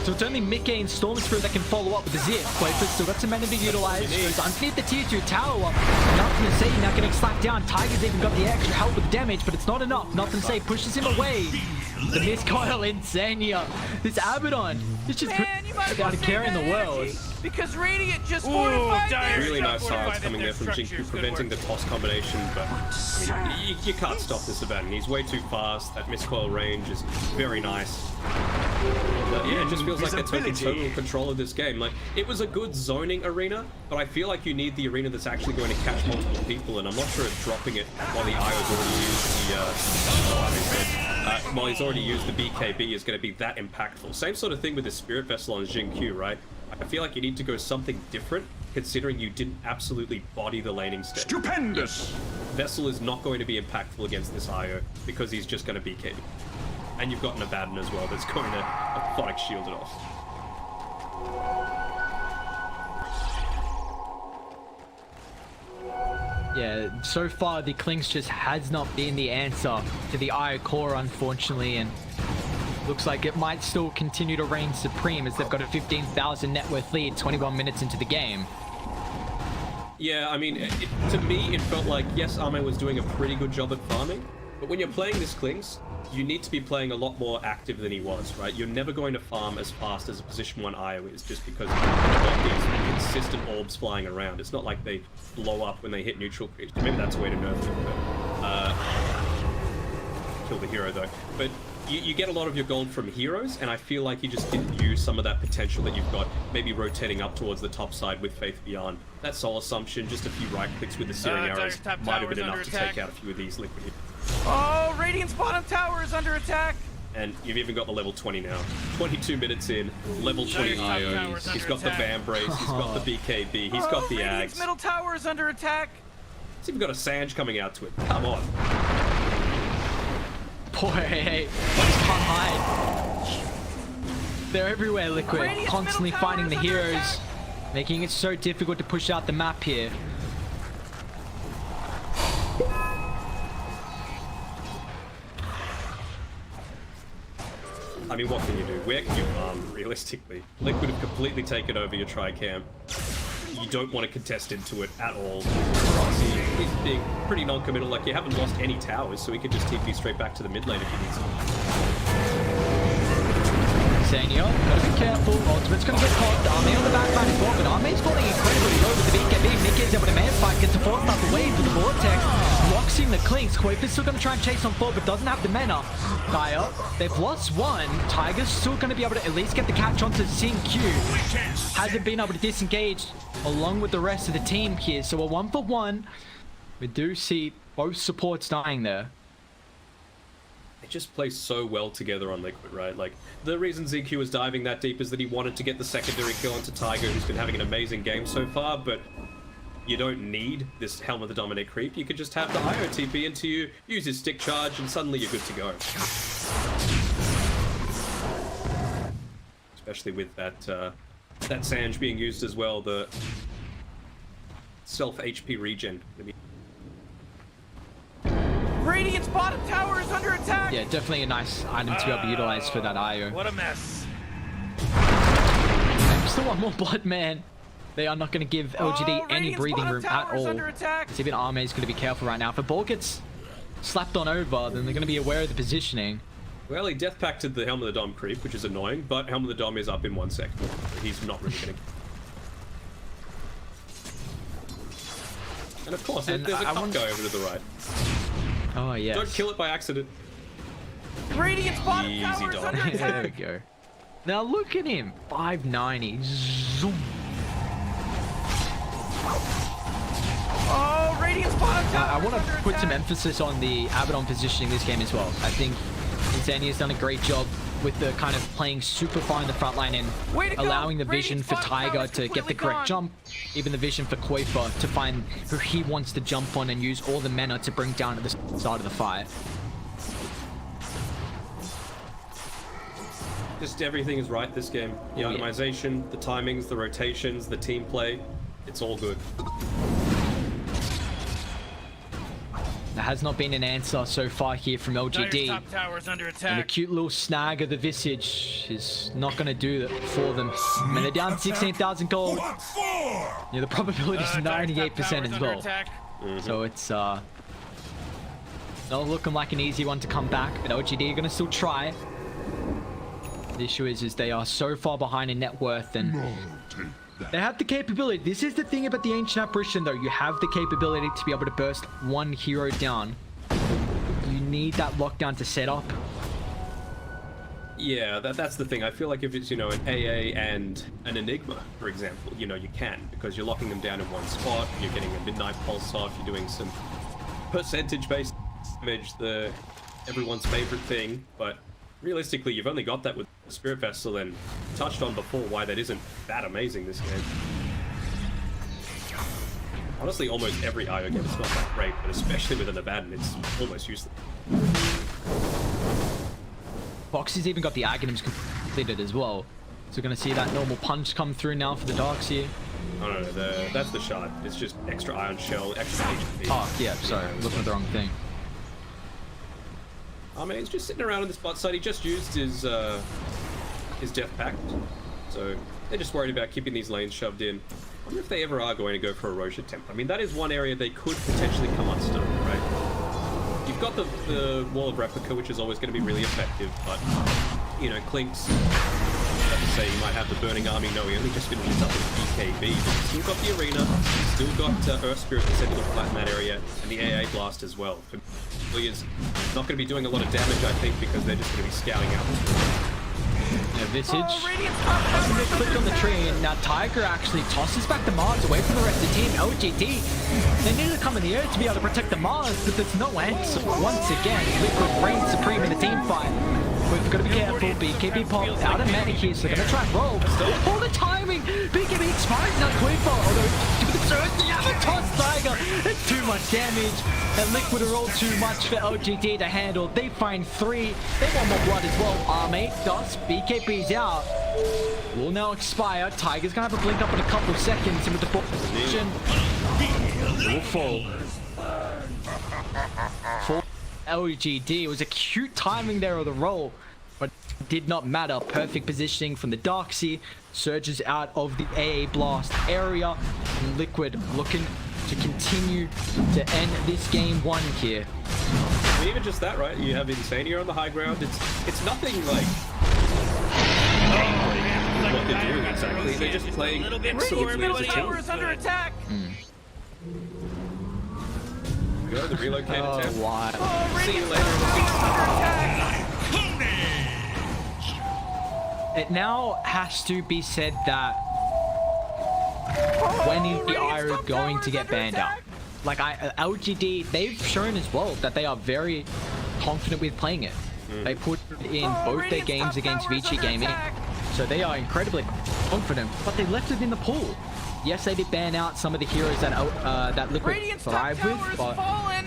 Speaker 3: So it's only Mickey and Storm Spirit that can follow up with the zip. Quaker's still got some mana to utilize. Goes underneath the tier 2 tower. Nothing to say, now getting slapped down. Tiger's even got the extra help with damage, but it's not enough. Nothing to say, pushes him away. The miscoil Insania. This Abaddon is just out of care in the world.
Speaker 1: Because Radiant just fortified
Speaker 2: really nice silence coming there from Jinku, preventing the toss combination, but I mean, you can't stop this Abaddon. He's way too fast. That miscoil range is very nice. But yeah, it just feels like they're taking total control of this game. Like, it was a good zoning arena, but I feel like you need the arena that's actually going to catch multiple people, and I'm not sure if dropping it while the IO's already used while he's already used the BKB is going to be that impactful. Same sort of thing with the Spirit Vessel on Jin Q, right? I feel like you need to go something different, considering you didn't absolutely body the laning step.
Speaker 4: Stupendous!
Speaker 2: Vessel is not going to be impactful against this IO because he's just going to BKB. And you've got an Abaddon as well that's going to Aphotic shield it off.
Speaker 3: Yeah, so far the Clinks just has not been the answer to the IO core, unfortunately, and looks like it might still continue to reign supreme as they've got a 15,000 net worth lead 21 minutes into the game.
Speaker 2: Yeah, I mean, to me, it felt like, yes, Ame was doing a pretty good job at farming, but when you're playing this Clinks, you need to be playing a lot more active than he was, right? You're never going to farm as fast as a position 1 IO is just because you've got these consistent orbs flying around. It's not like they blow up when they hit neutral creeps. Maybe that's a way to nerf them, but kill the hero though. But you get a lot of your gold from heroes, and I feel like you just didn't use some of that potential that you've got, maybe rotating up towards the top side with Faith Beyond. That Soul Assumption, just a few right clicks with the Searing Arrows might have been enough to take out a few of these liquid hits.
Speaker 1: Oh, Radiant's bottom tower is under attack.
Speaker 2: And you've even got the level 20 now. 22 minutes in, level 20 IO. He's got the Vambrace, he's got the BKB, he's got the
Speaker 1: Radiant's
Speaker 2: Ags.
Speaker 1: middle tower is under attack.
Speaker 2: He's even got a Sange coming out to it. Come on.
Speaker 3: Boy, hey, just can't hide. They're everywhere, Liquid,
Speaker 1: Radiant's
Speaker 3: constantly
Speaker 1: middle tower
Speaker 3: finding the
Speaker 1: is under
Speaker 3: heroes,
Speaker 1: attack.
Speaker 3: making it so difficult to push out the map here.
Speaker 2: I mean, what can you do? Where can you farm, realistically? Liquid have completely taken over your tri-cam. You don't want to contest into it at all. Roxy is being pretty non-committal, like you haven't lost any towers, so he could just TP straight back to the mid lane if you need some.
Speaker 3: Senio, gotta be careful. Ultimate's gonna get caught. Arme on the back line as well, but Arme's falling incredibly low with the BKB. Nick is able to man fight, gets a force up away with the Vortex. Locking the Clinks. Quaper's still gonna try and chase on forward, but doesn't have the mana. Gaia, they've lost one. Tiger's still gonna be able to at least get the catch onto Sin Q. Hasn't been able to disengage along with the rest of the team here, so a 1-for-1. We do see both supports dying there.
Speaker 2: They just play so well together on Liquid, right? Like, the reason ZQ was diving that deep is that he wanted to get the secondary kill onto Tiger, who's been having an amazing game so far, but you don't need this Helm of the Dominate creep. You could just have the IO TP into you, use his stick charge, and suddenly you're good to go. Especially with that that Sange being used as well, the self-HP regen.
Speaker 1: Radiant's bottom tower is under attack.
Speaker 3: Yeah, definitely a nice item to be able to utilize for that IO.
Speaker 1: What a mess.
Speaker 3: Still one more blood, man. They are not going to give LGD any
Speaker 1: Radiant's
Speaker 3: breathing
Speaker 1: bottom
Speaker 3: room
Speaker 1: tower
Speaker 3: at
Speaker 1: is
Speaker 3: all.
Speaker 1: under attack.
Speaker 3: So even Arme is going to be careful right now. If a ball gets slapped on over, then they're going to be aware of the positioning.
Speaker 2: Well, he death pacted the Helm of the Dom creep, which is annoying, but Helm of the Dom is up in 1 second. So he's not really going to... And of course, there's a cup go over to the right.
Speaker 3: Oh, yes.
Speaker 2: Don't kill it by accident.
Speaker 1: Radiant's bottom
Speaker 2: Easy
Speaker 1: tower is
Speaker 2: dog.
Speaker 1: under
Speaker 3: There we
Speaker 1: attack.
Speaker 3: go. Now look at him. 590. Zoom.
Speaker 1: Oh, Radiant's bottom tower
Speaker 3: I
Speaker 1: is
Speaker 3: want to
Speaker 1: under
Speaker 3: put some
Speaker 1: attack.
Speaker 3: emphasis on the Abaddon positioning this game as well. I think Insania has done a great job with the kind of playing super far in the front line and
Speaker 1: Way to go.
Speaker 3: allowing the vision
Speaker 1: Radiant's
Speaker 3: for
Speaker 1: bottom tower
Speaker 3: Tiger
Speaker 1: is
Speaker 3: to get the
Speaker 1: completely
Speaker 3: correct
Speaker 1: gone.
Speaker 3: jump, even the vision for Quaper to find who he wants to jump on and use all the mana to bring down to the side of the fight.
Speaker 2: Just everything is right this game. The
Speaker 3: Oh, yeah.
Speaker 2: optimization, the timings, the rotations, the team play. It's all good.
Speaker 3: There has not been an answer so far here from
Speaker 1: Dire's
Speaker 3: LGD.
Speaker 1: top tower is under
Speaker 3: And a
Speaker 1: attack.
Speaker 3: cute little snag of the Visage is not going to do that for them. I mean, they're down 16,000 gold.
Speaker 4: What for?
Speaker 3: Yeah, the probability is
Speaker 1: Dire's top
Speaker 3: 98%
Speaker 1: tower is
Speaker 3: as
Speaker 1: under
Speaker 3: well.
Speaker 1: attack.
Speaker 3: So it's not looking like an easy one to come back, but LGD are going to still try. The issue is they are so far behind in net worth, and they have the capability. This is the thing about the Ancient Apparition, though. You have the capability to be able to burst one hero down. You need that lockdown to set up.
Speaker 2: Yeah, that's the thing. I feel like if it's, you know, an AA and an Enigma, for example, you know, you can, because you're locking them down in one spot, you're getting a Midnight Pulse off, you're doing some percentage-based damage, everyone's favorite thing, but realistically, you've only got that with Spirit Vessel, and touched on before why that isn't that amazing this game. Honestly, almost every IO game is not that great, but especially with an Abaddon, it's almost useless.
Speaker 3: Foxy's even got the Aghanims completed as well. So we're going to see that normal punch come through now for the Darks here.
Speaker 2: Oh no, that's the shard. It's just extra Iron Shell, extra HP.
Speaker 3: Oh, yeah, sorry. Looking at the wrong thing.
Speaker 2: I mean, he's just sitting around on this bot side. He just used his Death Pact. So they're just worried about keeping these lanes shoved in. I wonder if they ever are going to go for a Roche attempt. I mean, that is one area they could potentially come unstuck, right? You've got the Wall of Replica, which is always going to be really effective, but, you know, Clink's, I have to say, you might have the Burning Army. No, he only just finishes up with BKB, but he's still got the Arena, still got Earth Spirit that's able to flatten that area, and the AA Blast as well. He is not going to be doing a lot of damage, I think, because they're just going to be scouting out.
Speaker 3: Yeah, Visage. They clicked on the tree, and now Tiger actually tosses back the Mars away from the rest of the team. LGD, they need to come in the air to be able to protect the Mars, but there's no answer. Once again, Liquid reigns supreme in the team fight. We've got to be careful. BKB pop out of mana here, so they're going to try and roll. All the timing! BKB expires now quicker, although give it the surge, they have a toss Tiger. It's too much damage, and Liquid are all too much for LGD to handle. They find 3. They want more blood as well. Army does. BKB's out. Will now expire. Tiger's going to have a blink up in a couple of seconds, and with the position, it will fall. For LGD, it was a cute timing there of the roll, but did not matter. Perfect positioning from the Darksea. Surges out of the AA Blast area, and Liquid looking to continue to end this game 1 here.
Speaker 2: I mean, even just that, right? You have Insania on the high ground. It's nothing like what they're doing exactly. They're just playing excellently as a team.
Speaker 1: Is under attack.
Speaker 2: Go, the relocate attempt.
Speaker 3: Wow.
Speaker 2: See you later.
Speaker 3: It now has to be said that when is the IRO going to get banned out? Like, LGD, they've shown as well that they are very confident with playing it. They put it in both their games against Vici Gaming, so they are incredibly confident, but they left it in the pool. Yes, they did ban out some of the heroes that Liquid thrive with, but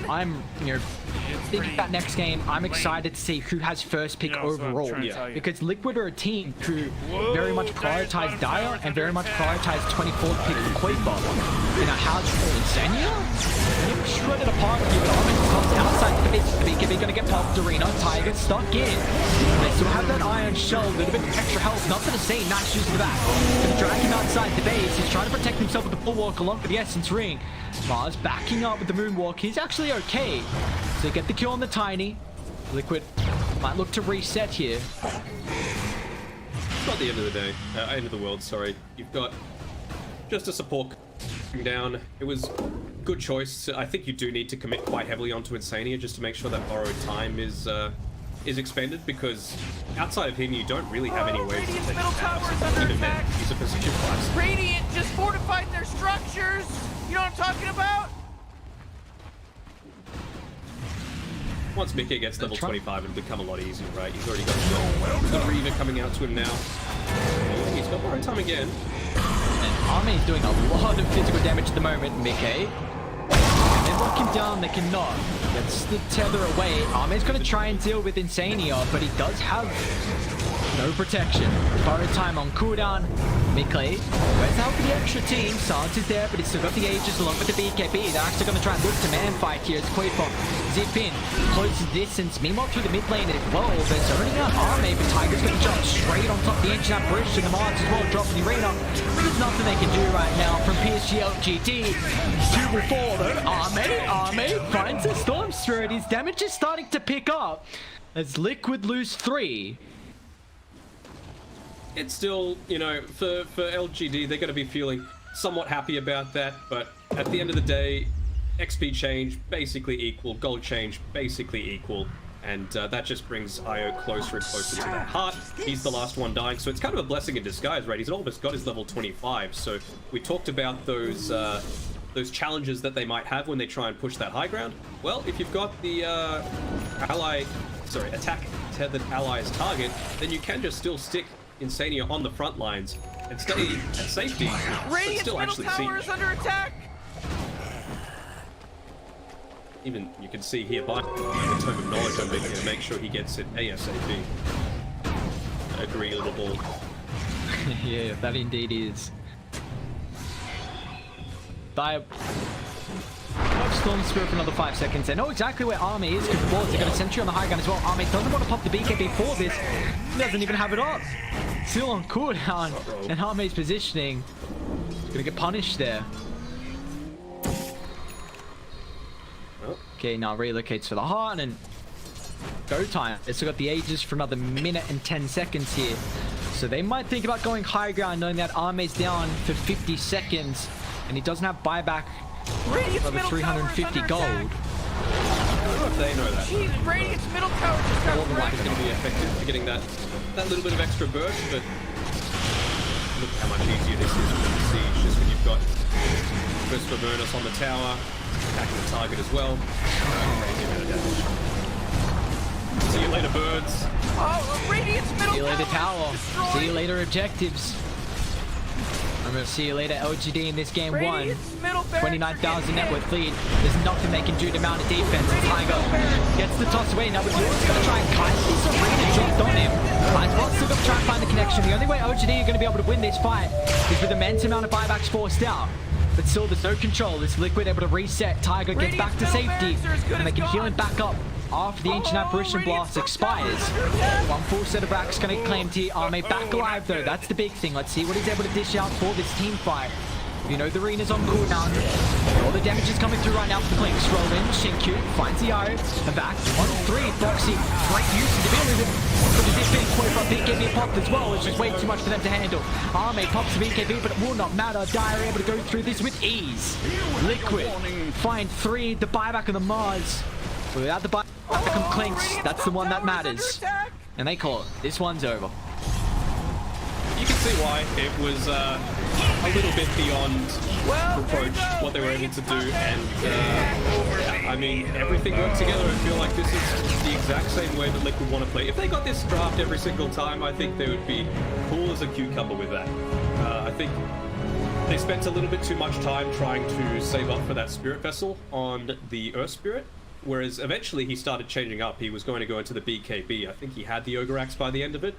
Speaker 3: I'm, you know, thinking about next game, I'm excited to see who has first pick overall. Because Liquid are a team who very much prioritize Dire and very much prioritize 24th pick for Quaver. You know, how's Insania? Shredded apart here, but Armin comes outside the base. BKB gonna get popped. Arena, Tiger stuck in. They still have that Iron Shell, a little bit of extra health. Nothing to say, nice use of the back. Gonna drag him outside the base. He's trying to protect himself with the Bulwark along with the Essence Ring. Mars backing up with the Moonwalk. He's actually okay. So they get the kill on the Tiny. Liquid might look to reset here.
Speaker 2: It's not the end of the day. End of the world, sorry. You've got just a support coming down. It was good choice. I think you do need to commit quite heavily onto Insania just to make sure that borrowed time is expended, because outside of him you don't really have any ways to take even then. He's a position 5.
Speaker 1: Radiant just fortified their structures. You know what I'm talking about?
Speaker 2: Once Mickey gets level 25, it'll become a lot easier, right? He's already got the Reaver coming out to him now. He's got borrowed time again.
Speaker 3: And Arme's doing a lot of physical damage at the moment, Mickey. Can they lock him down? They cannot. Gets the tether away. Arme's going to try and deal with Insania, but he does have no protection. Borrowed time on cooldown. Mickey, where's the help for the extra team? Silence is there, but he's still got the Aegis along with the BKB. They're actually going to try and look to man fight here as Quaver zip in, closes distance. Meanwhile, through the mid lane as well, they're zoning out Arme, but Tiger's going to jump straight on top of the ancient bridge to the Mars as well, dropping the arena. There's nothing they can do right now from PSG.LGD. 2 will fall though. Arme finds a Storm Spirit. His damage is starting to pick up as Liquid lose 3.
Speaker 2: It's still, you know, for LGD, they're going to be feeling somewhat happy about that, but at the end of the day, XP change basically equal, gold change basically equal, and that just brings Io closer and closer to that heart. He's the last one dying, so it's kind of a blessing in disguise, right? He's almost got his level 25, so we talked about those challenges that they might have when they try and push that high ground. Well, if you've got the attack tethered allies target, then you can just still stick Insania on the front lines and stay at safety, but still actually see.
Speaker 1: Tower is under attack.
Speaker 2: Even you can see here by the Tome of Knowledge, I'm making to make sure he gets it ASAP. Agreeable.
Speaker 3: Yeah, that indeed is. Storm Spirit for another 5 seconds. They know exactly where Army is because they got a sentry on the high gun as well. Army doesn't want to pop the BKB for this. He doesn't even have it up. Still on cooldown. And Army's positioning is going to get punished there. Okay, now relocates for the heart and go time. They still got the Aegis for another minute and 10 seconds here. So they might think about going high ground knowing that Arme's down for 50 seconds and he doesn't have buyback for the 350 gold.
Speaker 2: I don't know if they know that.
Speaker 1: Jeez, Radiant's middle tower just got wrecked.
Speaker 2: It's going to be effective for getting that little bit of extra burst, but look how much easier this is with the siege, just when you've got Burst for Vernus on the tower, attacking the target as well. Crazy amount of damage. See you later, birds.
Speaker 1: Oh, Radiant's middle tower.
Speaker 3: See you later, tower.
Speaker 1: Destroyed.
Speaker 3: See you later, objectives. I'm going to see you later, LGD in this game one. 29,000 net worth lead. There's nothing they can do to mount a defense. And Tiger gets the toss away. Now, but York's going to try and cut. He's already dropped on him. Well, still going to try and find the connection. The only way LGD are going to be able to win this fight is with immense amount of buybacks forced out. But still, there's no control. This Liquid able to reset. Tiger gets back to safety. And they can heal him back up after the Ancient Apparition Blast expires. One full set of racks going to claim T. Arme back alive, though. That's the big thing. Let's see what he's able to dish out for this team fight. You know the arena's on cooldown. All the damage is coming through right now for the Clinks. Roll in, Shinkyu finds the Io. Back on 3. Foxy, great use of the ability. But it is being played from BKB popped as well. It's just way too much for them to handle. Arme pops the BKB, but it will not matter. Dire able to go through this with ease. Liquid find 3. The buyback of the Mars. Without the buyback from Clinks, that's the one that matters. And they call it. This one's over.
Speaker 2: You can see why it was a little bit beyond reproach what they were able to do, and I mean, everything worked together. I feel like this is the exact same way that Liquid want to play. If they got this draft every single time, I think they would be cool as a cucumber with that. I think they spent a little bit too much time trying to save up for that Spirit Vessel on the Earth Spirit, whereas eventually he started changing up. He was going to go into the BKB. I think he had the Ogre Axe by the end of it.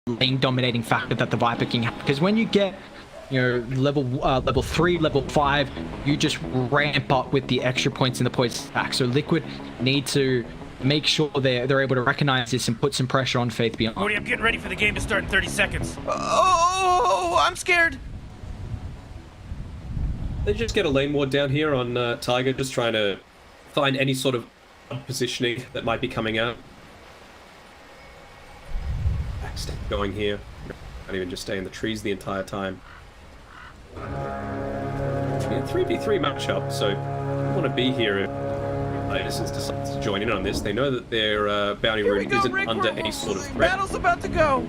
Speaker 3: lane dominating factor that the Viper can have. Because when you get, you know, level 3, level 5, you just ramp up with the extra points in the poison stack. So Liquid need to make sure they're able to recognize this and put some pressure on Faith Beyond.
Speaker 5: Cody, I'm getting ready for the game to start in 30 seconds.
Speaker 1: Oh, I'm scared.
Speaker 2: They just get a lane ward down here on Tiger, just trying to find any sort of positioning that might be coming out. Backstep going here. Can't even just stay in the trees the entire time. Yeah, 3v3 matchup, so I want to be here if Innocence decides to join in on this. They know that their bounty rune isn't
Speaker 1: Rick,
Speaker 2: under any sort of threat.
Speaker 1: Battle's about to go.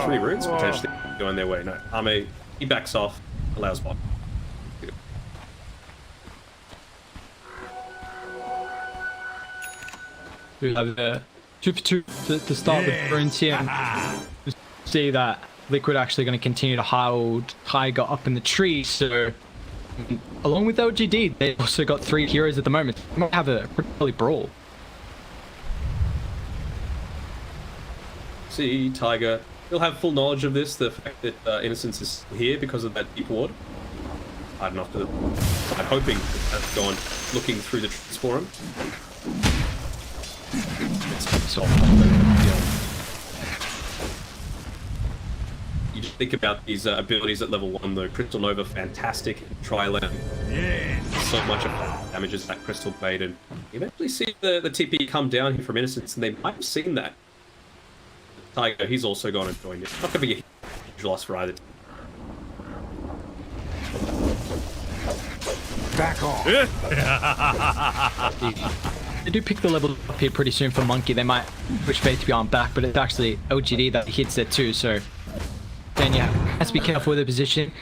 Speaker 2: 3 runes potentially going their way. No, Ame, he backs off, allows bot.
Speaker 3: We have 2 for 2 to start with runes here. And see that Liquid actually going to continue to hold Tiger up in the tree. So along with LGD, they've also got 3 heroes at the moment. They might have a pretty early brawl.
Speaker 2: See, Tiger, he'll have full knowledge of this, the fact that Innocence is here because of that deep ward. Hard enough to... I'm hoping that that's gone looking through the trees for him. You just think about these abilities at level 1 though. Crystal Nova, fantastic. Tri-land. So much of damage as that Crystal Bait, and you eventually see the TP come down here from Innocence, and they might have seen that. Tiger, he's also gone and joined it. Not going to be a huge loss for either.
Speaker 4: Back off.
Speaker 3: They do pick the level up here pretty soon for Monkey. They might push Faith Beyond back, but it's actually LGD that hits it too, so then yeah, has to be careful with the position.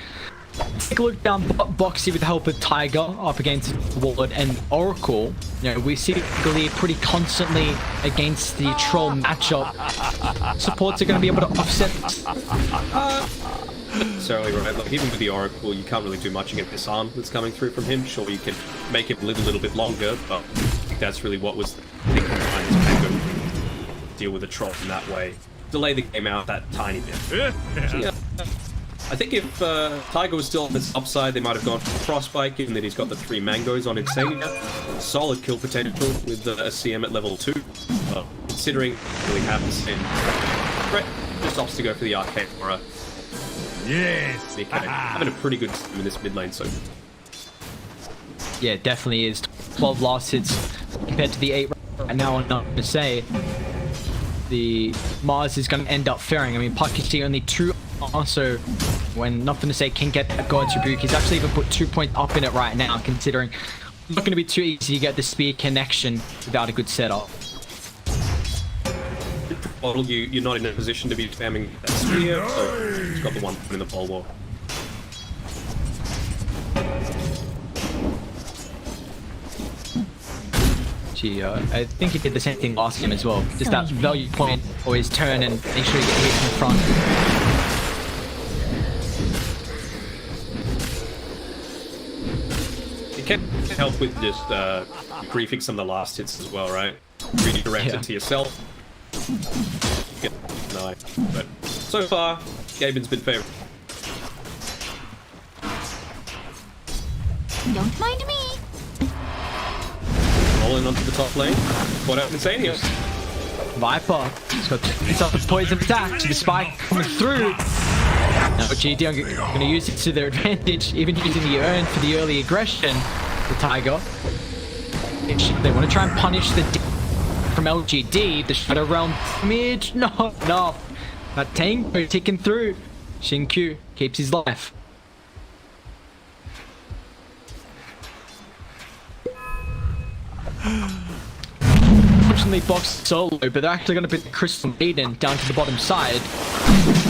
Speaker 3: Take a look down Boxy with the help of Tiger up against Ward and Oracle. You know, we see Glee pretty constantly against the Troll matchup. Supports are going to be able to offset
Speaker 2: necessarily right. Like, even with the Oracle, you can't really do much against this arm that's coming through from him. Sure, you can make him live a little bit longer, but I think that's really what was thinking behind this Mango. Deal with the Troll in that way. Delay the game out that tiny bit. So, yeah. I think if Tiger was still on this upside, they might have gone for Frostbite, given that he's got the 3 mangoes on Insania. Solid kill potential with a CM at level 2. Considering really have the same threat, just opts to go for the Arcane Aura.
Speaker 4: Yes!
Speaker 2: Having a pretty good team in this mid lane, so...
Speaker 3: Yeah, definitely is. 12 last hits compared to the 8 right now. I'm not going to say the Mars is going to end up faring. I mean, Pucky only 2 also, when nothing to say can get that God's Rebuke. He's actually even put 2 points up in it right now, considering it's not going to be too easy to get the spear connection without a good setup.
Speaker 2: Bottle, you're not in a position to be spamming that spear, so he's got the 1 point in the ball wall.
Speaker 3: I think he did the same thing last game as well. Just that value point, always turn and make sure you get hit from the front.
Speaker 2: It can help with just griefing some of the last hits as well, right? Redirect it to yourself. Get no, but so far, Gaben's been favourite.
Speaker 6: Don't mind me.
Speaker 2: Rolling onto the top lane. What out Insania?
Speaker 3: Viper. He's got his poison attack. The spike coming through. Now GD are going to use it to their advantage, even using the urn for the early aggression. The Tiger. They want to try and punish the from LGD. The Shadow Realm damage. Not enough. That tank ticking through. Shinkyu keeps his life. Unfortunately, Box solo, but they're actually going to put Crystal Maiden down to the bottom side.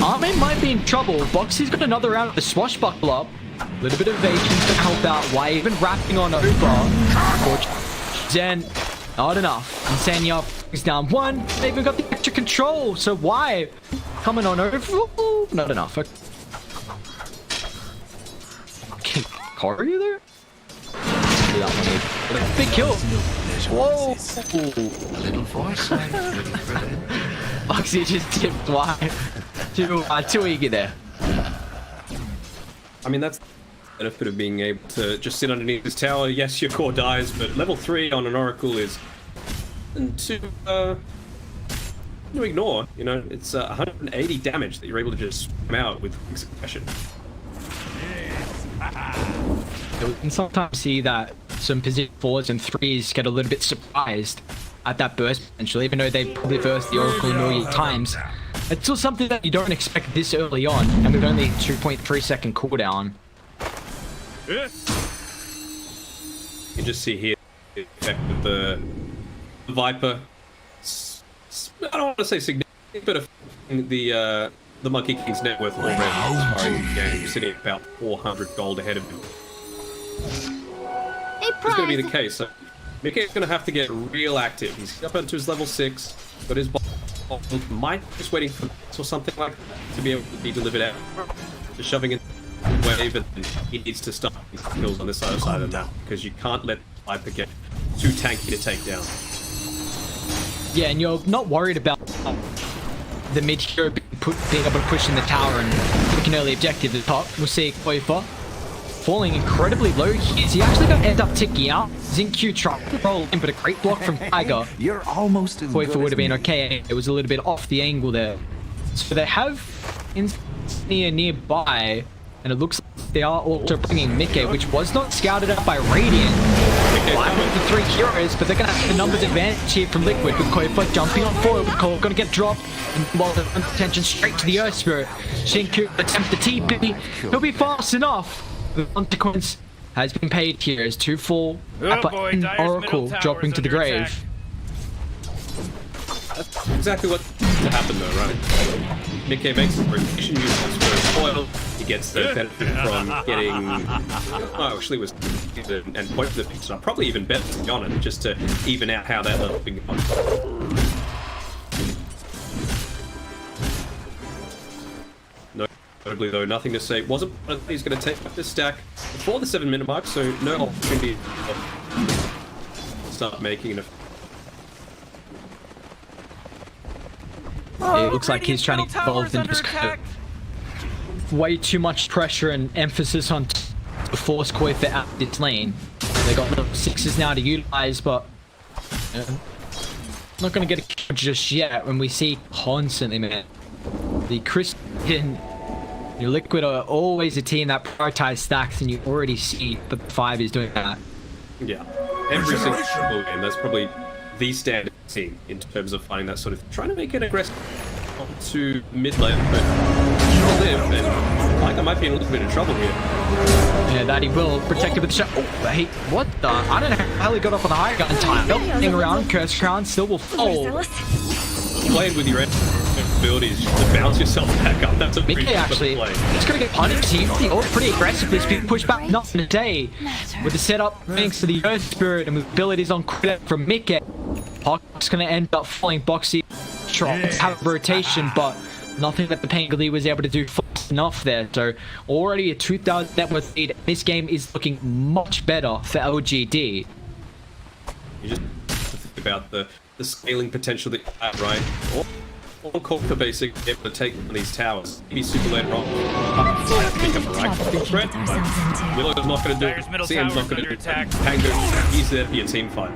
Speaker 3: Armin might be in trouble. Boxy's got another round of the swashbuckler. A little bit of evasion to help out. Why even wrapping on over? Then, not enough. Insania is down 1. They even got the extra control. So why? Coming on over? Ooh, not enough. Okay, Corey, you there? That one. Big kill. Whoa!
Speaker 4: Little voice.
Speaker 3: Boxy just tipped wide. Too eager there.
Speaker 2: I mean, that's the benefit of being able to just sit underneath this tower. Yes, your core dies, but level 3 on an Oracle is to ignore. You know, it's 180 damage that you're able to just swim out with quick succession.
Speaker 3: We can sometimes see that some position 4s and 3s get a little bit surprised at that burst potential, even though they've probably versed the Oracle a million times. It's still something that you don't expect this early on, and with only a 2.3 second cooldown.
Speaker 2: You can just see here the effect of the Viper. I don't want to say significant, but the Monkey King's net worth already as far as the game, sitting at about 400 gold ahead of him. It's going to be the case. So Mickey's going to have to get real active. He's up onto his level 6, got his might just waiting for or something like that to be able to be delivered out. Just shoving in the wave, and he needs to stop his kills on this other side of the map because you can't let Viper get too tanky to take down.
Speaker 3: Yeah, and you're not worried about the mid hero being able to push in the tower and pick an early objective at the top. We'll see Koifa falling incredibly low here. He actually going to end up ticking out. Xingqiu tried to roll in, but a great block from Tiger.
Speaker 4: You're almost as
Speaker 3: Koifa would have been okay. It was a little bit off the angle there. So they have Insignia nearby, and it looks like they are also bringing Mickey, which was not scouted out by Radiant. 5 of the 3 heroes, but they're going to have the numbers advantage here from Liquid, with Koifa jumping on forward, with Cole going to get dropped, and while the attention straight to the Earth Spirit. Xingqiu attempt the TP. He'll be fast enough. The consequence has been paid here as 2-4 and Oracle dropping to the grave.
Speaker 2: That's exactly what happened though, right? Mickey makes the rotation, uses his foil. He gets the benefit from getting. Oh, actually, was and point to the picks up. Probably even better than Yona, just to even out how that level been going. Notably though, nothing to say. Wasn't he's going to take up this stack before the 7-minute mark, so no opportunity to start making an.
Speaker 3: It looks like he's trying to evolve and just kind of way too much pressure and emphasis on to force Koifa out this lane. They got level 6s now to utilize, but not going to get a kill just yet when we see constantly, man. The Christian, your Liquid are always a team that prioritize stacks, and you already see that the 5 is doing that.
Speaker 2: Yeah, every single game, that's probably the standard team in terms of finding that sort of trying to make it aggressive to mid lane, but you'll live, and Tiger might be in a little bit of trouble here.
Speaker 3: Yeah, that he will. Protected with the shot. Oh, hey, what the? I don't know how he got up on the high gun time. Hang around, Curse Crown still will fall.
Speaker 2: Playing with your abilities to bounce yourself back up. That's a pretty
Speaker 3: actually
Speaker 2: play.
Speaker 3: It's gonna get punished here. Pretty aggressively. It's being pushed back nothing a day. With the setup thanks to the Earth Spirit and with abilities on credit from Mickey. Pock's gonna end up falling boxy. Have a rotation, but nothing that the Pangoli was able to do fast enough there. So already a 2,000 net worth lead. This game is looking much better for LGD.
Speaker 2: You just think about the scaling potential that you have, right? All call for basic able to take on these towers. Maybe super late wrong. Pick up a right threat, but Willow's not going to do it. CM's not going to do it. Pango, he's there for your team fight.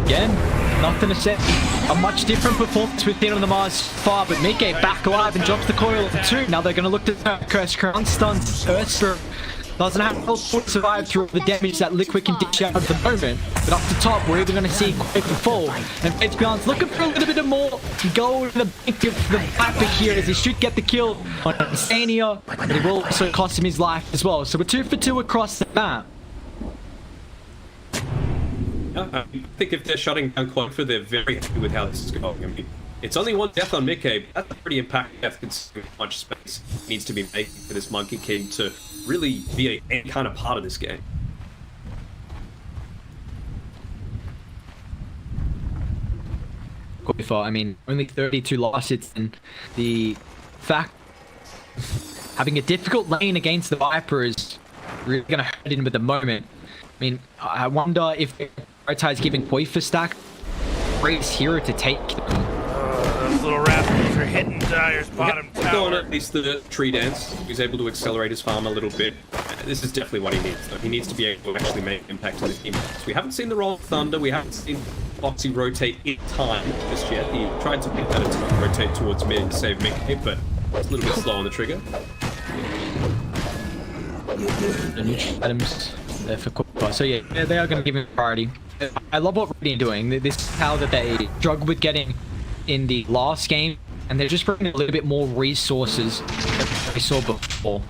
Speaker 3: Again, nothing to say. A much different performance we've seen on the Mars far, but Mickey back alive and drops the coil on 2. Now they're going to look to Curse Crown stuns. Earth Spirit doesn't have health to survive through all the damage that Liquid can dish out at the moment. But up the top, we're even going to see Koifa fall. And Faithbeyond's looking for a little bit of more gold in the bank of the Viper here, as he should get the kill on Insania, but it will also cost him his life as well. So we're 2 for 2 across the map.
Speaker 2: I think if they're shutting down Koifa, they're very happy with how this is going. I mean, it's only 1 death on Mickey, but that's a pretty impactful death considering how much space needs to be making for this Monkey King to really be any kind of part of this game.
Speaker 3: Koifa, I mean, only 32 losses, and the fact having a difficult lane against the Viper is really going to hurt him at the moment. I mean, I wonder if they prioritize giving Koifa stack race hero to take them.
Speaker 5: Those little rascals are hitting Dyer's bottom
Speaker 2: going at least the tree dance. He's able to accelerate his farm a little bit. This is definitely what he needs, though. He needs to be able to actually make an impact on the team. So we haven't seen the Rolling Thunder. We haven't seen Boxy rotate in time just yet. He tried to make that attempt to rotate towards mid and save Mickey, but it's a little bit slow on the trigger.
Speaker 3: The neutral items there for quick. So yeah, they are going to give him priority. I love what Radiant are doing. This is how that they struggled with getting in the last game, and they're just bringing a little bit more resources than we saw before.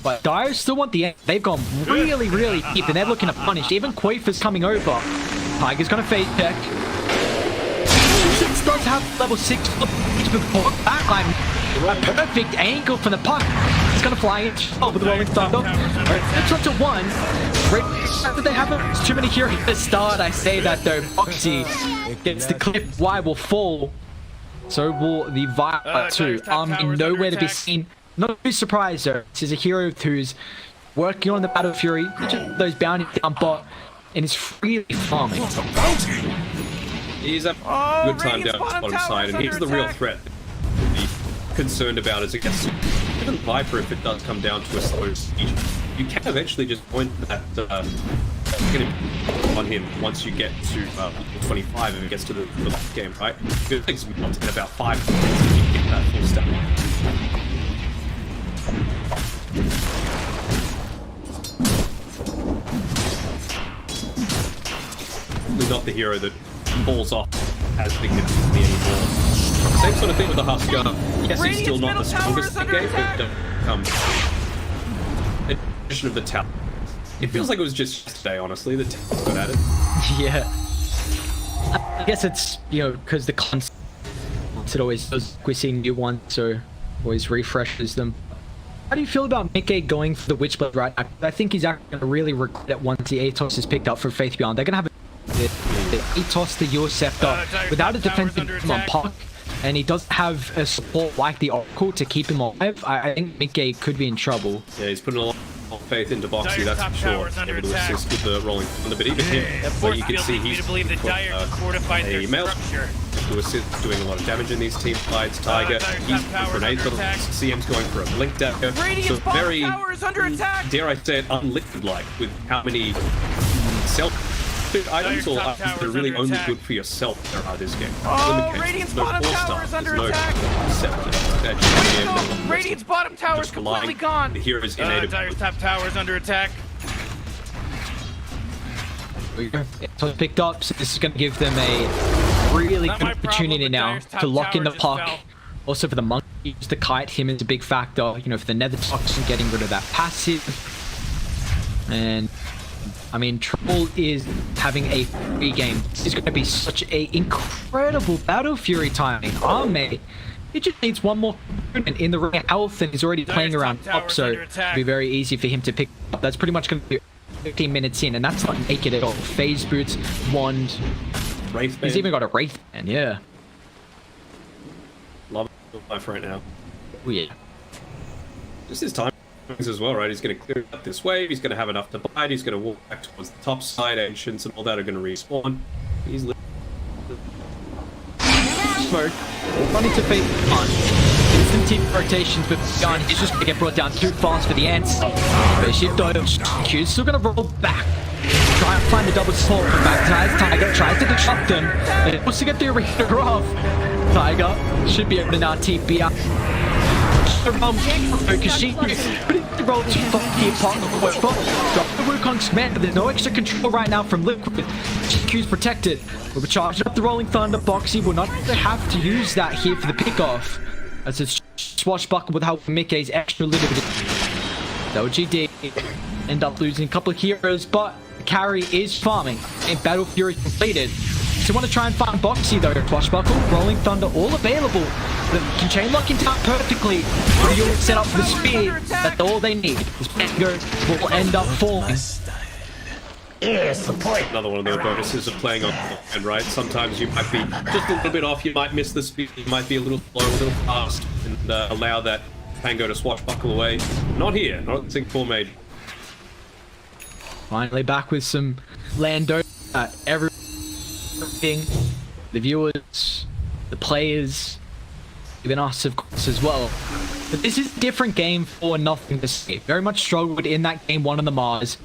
Speaker 3: But Dire still want the end. They've gone really, really deep, and they're looking to punish. Even Quaif is coming over. Tiger's going to fade check. Does have level 6 before backline. A perfect angle from the puck. It's going to fly in with the Rolling Thunder. It's up to 1. After they have too many heroes at the start, I say that though. Boxy gets the clip. Y will fall. So will the Violet too. Nowhere to be seen. Not too surprised though. This is a hero who's working on the Battle Fury. Those bounties down bot. And is freely farming.
Speaker 2: He's a good time down the bottom side, and he's the real threat to be concerned about as it gets. Even Viper, if it does come down to a slow siege, you can eventually just point that on him once you get to 25 and it gets to the game, right? It's in about 5 minutes if you get that full step. Not the hero that falls off as significantly anymore. Same sort of thing with the Husker. Yes, he's still not the strongest in the game, but addition of the talent. It feels like it was just yesterday, honestly. The talent's good at it.
Speaker 3: Yeah. I guess it's, you know, because the concept it always does. We're seeing new ones, so always refreshes them. How do you feel about Mickey going for the Witchblade right now? I think he's actually going to really regret it once the Atos is picked up for Faith Beyond. They're going to have the Atos, the Your Scepter, without a defensive on Puck, and he doesn't have a support like the Oracle to keep him alive. I think Mickey could be in trouble.
Speaker 2: Yeah, he's putting a lot of faith into Boxy, that's for sure. Able to assist with the rolling thunder, but even him, where you can see he's put a mail to assist, doing a lot of damage in these team fights. Tiger, he's grenades, CM's going for a blink dagger. So very, dare I say it, unliquid-like with how many self items or items that are really only good for yourself there are this game.
Speaker 1: Radiant's bottom tower is under attack. Radiant's bottom tower is completely gone.
Speaker 2: The hero's innate.
Speaker 5: Dire's top tower is under attack.
Speaker 3: So it's picked up, so this is going to give them a really good opportunity now to lock in the puck. Also for the monkey, the kite, him is a big factor, you know, for the nether toxin, getting rid of that passive. And I mean, Troll is having a free game. This is going to be such a incredible Battle Fury timing. Mate, he just needs one more component in the ring of health, and he's already playing around top, so it'll be very easy for him to pick up. That's pretty much going to be 15 minutes in, and that's not naked at all. Phase boots, wand.
Speaker 2: Wraith
Speaker 3: He's even got a Wraith Band, yeah.
Speaker 2: Love life right now.
Speaker 3: Oh, yeah.
Speaker 2: Just his time as well, right? He's going to clear it up this wave. He's going to have enough to bite. He's going to walk back towards the top side. Ancients and all that are going to respawn. He's
Speaker 3: Smoke. Running to fate on. Instant team rotations, but gone. He's just going to get brought down too fast for the ants. Spaceship dodge. Q's still going to roll back. Try and find the double support from back. Tiger tries to disrupt them, but it wants to get the arena off. Tiger should be able to now TP up. Because she roll to here, drop the Wukong's command, but there's no extra control right now from Liquid. GQ's protected. We'll be charging up the Rolling Thunder. Boxy will not have to use that here for the pickoff, as it's swashbuckle with help from Mickey's extra little bit. LGD end up losing a couple of heroes, but the carry is farming and Battle Fury completed. So want to try and find Boxy though. Swashbuckle, Rolling Thunder, all available. But can chain lock into that perfectly. You'll set up for the speed. That's all they need. This Bango will end up falling.
Speaker 2: another one of the bonuses of playing on and right. Sometimes you might be just a little bit off. You might miss the speed. You might be a little slow, a little fast, and allow that Pango to swashbuckle away. Not here. Not at Sync 4 made.
Speaker 3: Finally back with some Lando. Everything, the viewers, the players, than us, of course, as well. But this is a different game for Nothing to Say. Very much struggled in that game one on the Mars.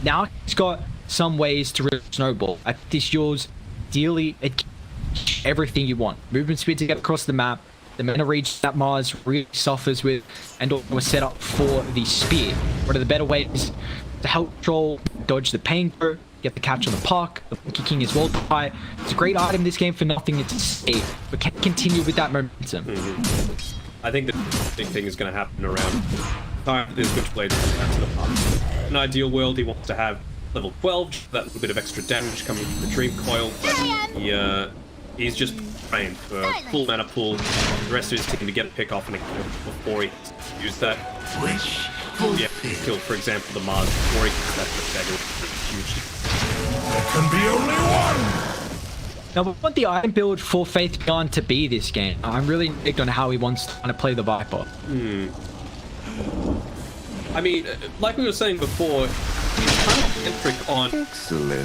Speaker 3: Now he's got some ways to really snowball. I think this yours ideally everything you want. Movement speed to get across the map. The mana reach that Mars really suffers with, and was set up for the spear. What are the better ways to help troll, dodge the pain throw, get the catch on the puck, the Monkey King is well high. It's a great item this game for Nothing to Say, but can continue with that momentum.
Speaker 2: I think the big thing is going to happen around time this Switchblade comes to the park. In an ideal world, he wants to have level 12, that little bit of extra damage coming from the Dream Coil, but he's just praying for full mana pool, the rest of his team to get a pick off and a kill before he use that. Kill, for example, the Mars before he gets that dagger. Huge.
Speaker 4: There can be only one!
Speaker 3: Now, we want the item build for Faith Beyond to be this game. I'm really intrigued on how he wants to play the Viper.
Speaker 2: I mean, like we were saying before, he's kind of centric on,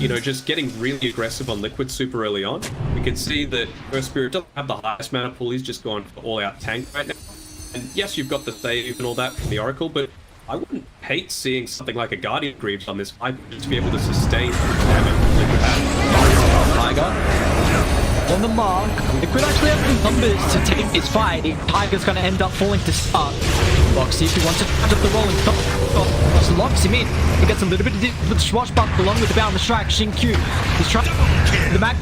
Speaker 2: you know, just getting really aggressive on Liquid super early on. We can see that Earth Spirit doesn't have the highest mana pool, he's just going for all-out tank right now. And yes, you've got the save and all that from the Oracle, but I wouldn't hate seeing something like a Guardian Greaves on this Viper just to be able to sustain damage Liquid has.
Speaker 3: Tiger on the mark. Liquid actually have the numbers to take this fight. Tiger's going to end up falling to start. Loxy, if he wants to catch up the rolling stop, locks him in. He gets a little bit of the swashbuckle along with the bound strike. Shinkyu is trying the back.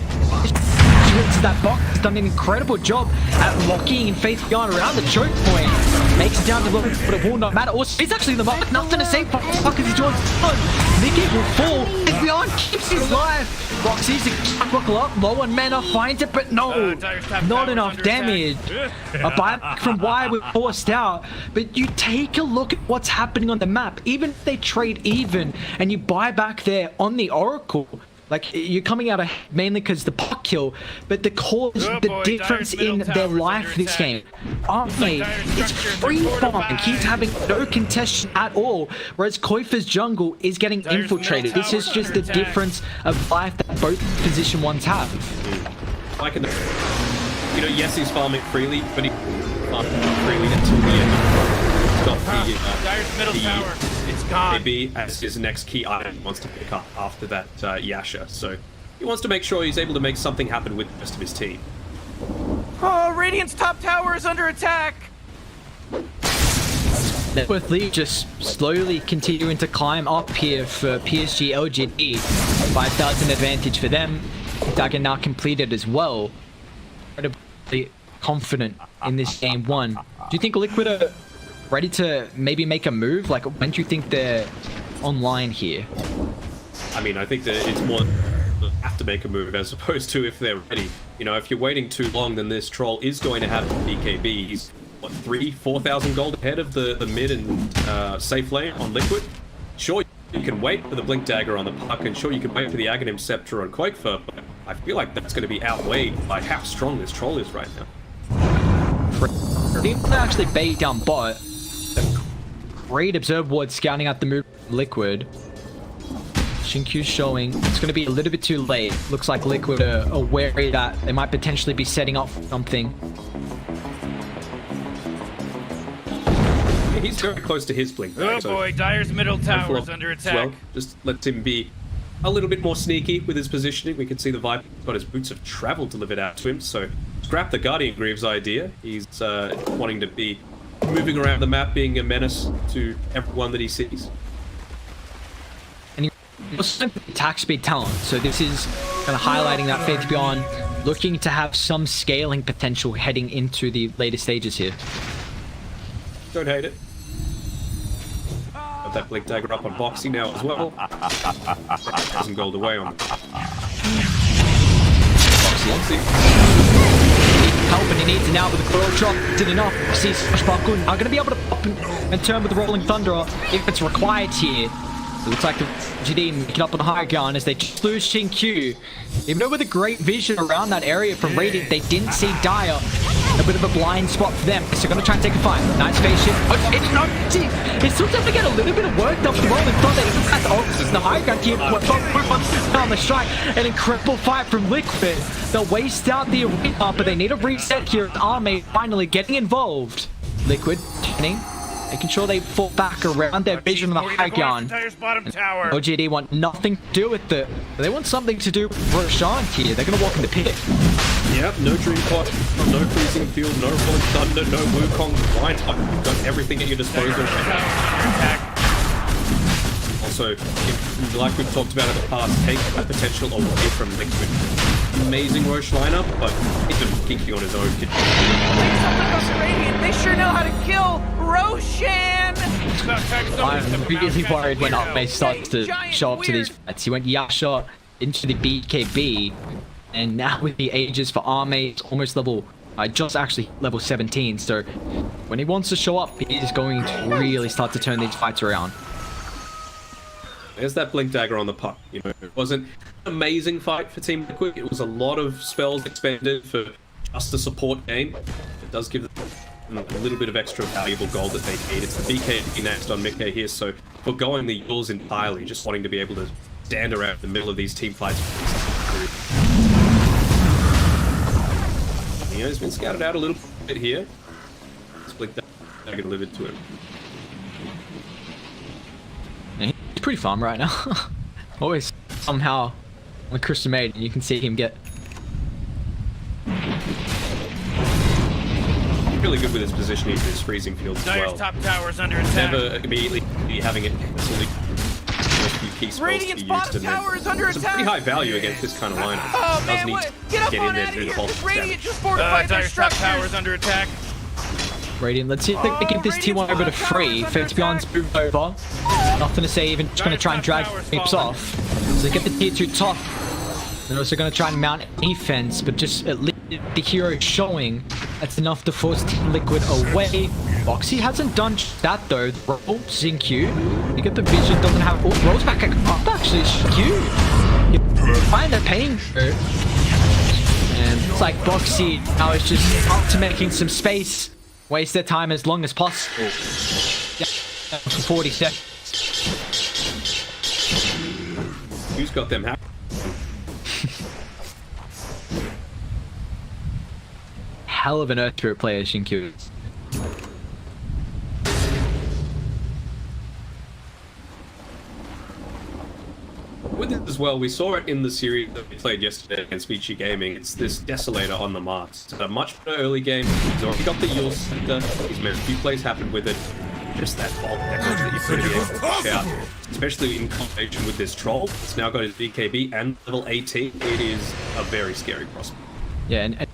Speaker 3: To that box, he's done an incredible job at locking in Faith Beyond around the choke point. Makes it down to level, but it will not matter. Also, he's actually in the mark. Nothing to say. Fuck as he joins on. Mickey will fall. Faith Beyond keeps his life. Roxy's a buckle up, low on mana, finds it, but no, not enough damage. A buyback from Y was forced out. But you take a look at what's happening on the map. Even if they trade even and you buy back there on the Oracle, like, you're coming out of mainly because the puck kill, but the difference in their life this game, aren't they? It's free farming. He's having no contestation at all, whereas Koifa's jungle is getting infiltrated. This is just the difference of life that both position ones have.
Speaker 2: Like, you know, yes, he's farming freely, but he's farming freely until the end. He's got
Speaker 5: Dire's middle tower. It's gone.
Speaker 2: Maybe as his next key item he wants to pick up after that Yasha. So he wants to make sure he's able to make something happen with the rest of his team.
Speaker 1: Oh, Radiant's top tower is under attack.
Speaker 3: Networth League just slowly continuing to climb up here for PSG.LGD. 5,000 advantage for them. Dagger now completed as well. Incredibly confident in this game one. Do you think Liquid are ready to maybe make a move? Like, when do you think they're online here?
Speaker 2: I mean, I think that it's more they have to make a move as opposed to if they're ready. You know, if you're waiting too long, then this troll is going to have BKB. He's, what, 3,000-4,000 gold ahead of the mid and safe lane on Liquid. Sure, you can wait for the Blink Dagger on the puck, and sure, you can wait for the Aghanim Scepter on Quakefur, but I feel like that's going to be outweighed by how strong this troll is right now.
Speaker 3: They actually bait down bot. Great observe ward scouting out the move Liquid. Shinkyu's showing. It's going to be a little bit too late. Looks like Liquid are wary that they might potentially be setting up something.
Speaker 2: He's very close to his Blink.
Speaker 5: Oh boy, Dire's middle tower is under attack.
Speaker 2: Well, just let him be a little bit more sneaky with his positioning. We can see the Viper got his Boots of Travel delivered out to him, so scrap the Guardian Greaves idea. He's wanting to be moving around the map, being a menace to everyone that he sees.
Speaker 3: And he also attack speed talent, so this is kind of highlighting that Faith Beyond, looking to have some scaling potential heading into the later stages here.
Speaker 2: Don't hate it. Got that Blink Dagger up on Boxy now as well. 1,000 gold away on Boxy.
Speaker 3: Help, and he needs it now with the coil drop. Did enough. Sees Swashbuckle. Are going to be able to pop and turn with the Rolling Thunder if it's required here. It looks like the GD making up on the high ground as they just lose Q. Even though with a great vision around that area from Radiant, they didn't see Dire. A bit of a blind spot for them. So they're going to try and take a fight. Nice spaceship. Oh, it's not. It's still time to get a little bit of work done for the moment. Thought that it has all the high ground team on the strike. An incredible fight from Liquid. They'll waste out the arena, but they need a reset here. Army finally getting involved. Liquid turning. Making sure they fall back around their vision on the high ground. LGD want nothing to do with it. They want something to do with Roshan here. They're going to walk in the pit.
Speaker 2: Yep, no Dream Pot, no Freezing Field, no Falling Thunder, no Wukong. Blind Up. You've got everything at your disposal. Also, like we've talked about in the past, take that potential away from Liquid. Amazing Roche lineup, but he's just kinky on his own.
Speaker 1: They sure know how to kill Roshan!
Speaker 3: I'm really worried when Arme starts to show up to these fights. He went Yasha into the BKB, and now with the ages for Arme, it's almost level, just actually level 17. So when he wants to show up, he's going to really start to turn these fights around.
Speaker 2: There's that Blink Dagger on the puck. You know, it wasn't an amazing fight for Team Liquid. It was a lot of spells expended for just a support game. It does give them a little bit of extra valuable gold that they need. It's the BK next on Mickey here, so we're going the Yules entirely, just wanting to be able to stand around the middle of these team fights. You know, he's been scouted out a little bit here. Let's Blink Dagger delivered to him.
Speaker 3: He's pretty farm right now. Always somehow on Crystal Maiden, you can see him get
Speaker 2: really good with his positioning for his freezing field as well.
Speaker 5: Top tower's under attack.
Speaker 2: Never immediately having it solely few key spells to be used, and it's a pretty high value against this kind of lineup.
Speaker 1: Oh man, get
Speaker 2: in
Speaker 1: on
Speaker 2: there
Speaker 1: out of
Speaker 2: through the
Speaker 1: here!
Speaker 2: whole
Speaker 1: This Radiant
Speaker 2: damage.
Speaker 1: just fortified their
Speaker 5: Dire's top
Speaker 1: structures.
Speaker 5: tower's under attack.
Speaker 3: Radiant. Let's see if they can give this T1 over to free. 50 Beyond's moved over. Nothing to say, even just going to try and drag Apes off. So they get the tier 2 top. They're also going to try and mount defense, but just at least the hero showing that's enough to force Team Liquid away. Boxy hasn't done that though. Roll, Zinq. You get the vision, doesn't have. Oh, rolls back up actually. Q. You find that pain. And it's like Boxy now is just up to making some space. Waste their time as long as possible. Yeah, for 40 seconds.
Speaker 2: Who's got them happy?
Speaker 3: Hell of an Earth Spirit player, Zinq.
Speaker 2: With it as well, we saw it in the series that we played yesterday against Vici Gaming. It's this Desolator on the Mars. It's a much better early game. He's already got the Yule Center. He's made a few plays happen with it. Just that bulk damage that you're going to be able to push out, especially in combination with this Troll. It's now got his BKB and level 18. It is a very scary prospect.
Speaker 3: Yeah, and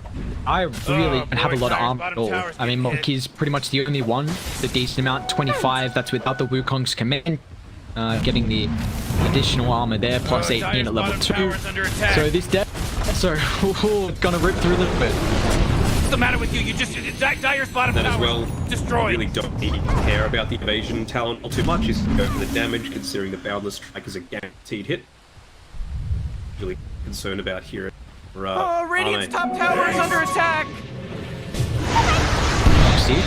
Speaker 3: I really don't have a lot of armor at all. I mean, Monkey's pretty much the only one, the decent amount, 25. That's without the Wukong's command. Getting the additional armor there, plus 18 at level 2. So this gonna rip through a little bit.
Speaker 5: What's the matter with you? You just Dire's bottom
Speaker 2: That
Speaker 5: tower
Speaker 2: as well,
Speaker 5: destroyed.
Speaker 2: really don't need to care about the evasion talent all too much. He's going to go for the damage, considering the Boundless Strike is a guaranteed hit. Really concerned about here.
Speaker 1: Radiant's top tower is under attack.
Speaker 3: See?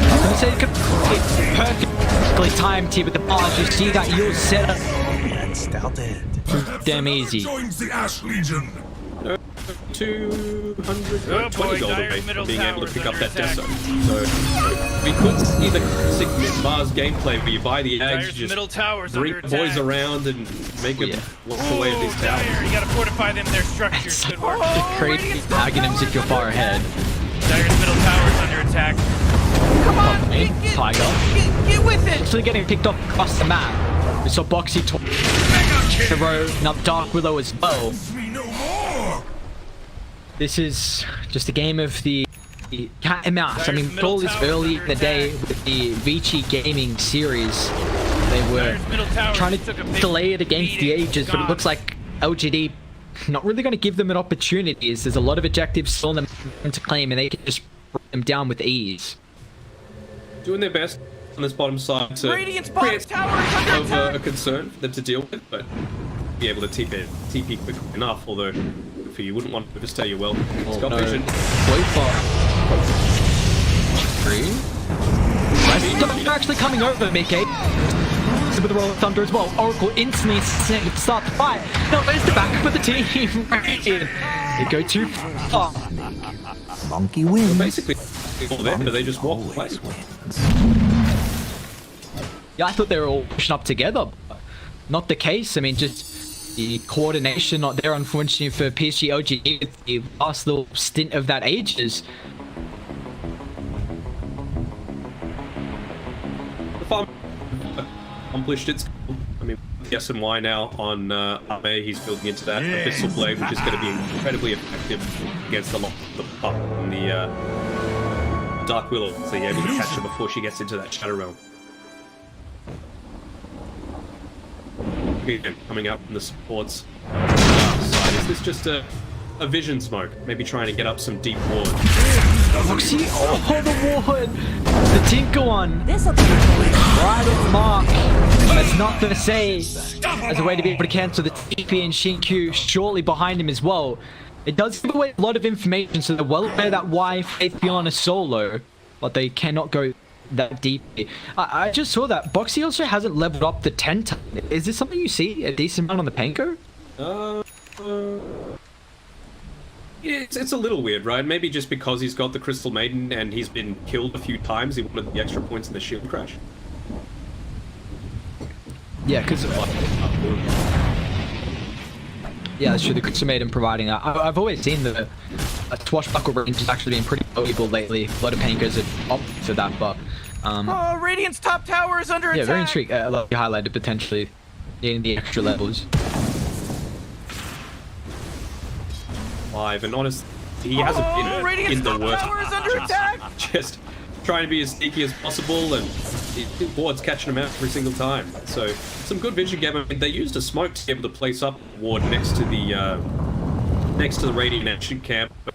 Speaker 3: I'm gonna say it's perfectly timed here with the bars. You see that you'll set up. Damn easy.
Speaker 4: Joins the Ash Legion.
Speaker 2: 220 gold away from being able to pick up that Deso. So we could see the classic Mars gameplay where you buy the eggs, you just bring the boys around and make them walk away at these towers.
Speaker 5: You gotta fortify them, their structures. Good work.
Speaker 3: Crazy Aghanims if you're far ahead.
Speaker 5: Dire's middle tower is under attack.
Speaker 1: Come on,
Speaker 3: Tiger.
Speaker 1: get with it.
Speaker 3: Actually getting picked up across the map. We saw Boxy the road, now Dark Willow as well. This is just a game of the cat and mouse. I mean, all this early in the day with the Vici Gaming series, they were trying to delay it against the ages, but it looks like LGD not really going to give them an opportunity. There's a lot of objectives still in them to claim, and they can just bring them down with ease.
Speaker 2: Doing their best on this bottom side to
Speaker 1: Radiant's bottom
Speaker 2: create
Speaker 1: tower is under
Speaker 2: of
Speaker 1: attack.
Speaker 2: a concern for them to deal with, but be able to TP quickly enough, although for you wouldn't want to overstay your well. It's got vision.
Speaker 3: They're actually coming over, Mickey. With the roll of thunder as well. Oracle instantly start the fight. No, there's the backup of the team. They go too far.
Speaker 4: Monkey wins.
Speaker 2: Well, basically, all them, but they just walk away.
Speaker 3: Yeah, I thought they were all pushing up together. But not the case. I mean, just the coordination not there, unfortunately, for PSG.LGD with the last little stint of that Aegis.
Speaker 2: The farm accomplished its goal. I mean, the SNY now on Arme, he's building into that Abyssal Blade, which is going to be incredibly effective against a lot of the pup and the Dark Willow, so you're able to catch her before she gets into that Shadow Realm. Coming up from the supports side. Is this just a vision smoke? Maybe trying to get up some deep ward.
Speaker 3: Foxy, oh, the ward! The Tinker one! Right on mark. That's not to say as a way to be able to cancel the TP and Shinkyu shortly behind him as well. It does give away a lot of information, so they're well aware that why Faith Beyond is solo, but they cannot go that deeply. I just saw that Boxy also hasn't leveled up the 10 time. Is this something you see a decent amount on the Panko?
Speaker 2: Yeah, it's a little weird, right? Maybe just because he's got the Crystal Maiden and he's been killed a few times, he wanted the extra points in the shield crash.
Speaker 3: Yeah, because yeah, that's true. The Crystal Maiden providing. I've always seen the Swashbuckle range has actually been pretty valuable lately. A lot of Pankers have opted for that, but
Speaker 1: oh, Radiant's top tower is under attack.
Speaker 3: Yeah, very intrigued. Like you highlighted potentially needing the extra levels.
Speaker 2: Live and honest, he hasn't been in the worst.
Speaker 1: Tower is under attack.
Speaker 2: Just trying to be as sneaky as possible, and the ward's catching him out every single time. So some good vision game. I mean, they used a smoke to be able to place up ward next to the Radiant Action camp. But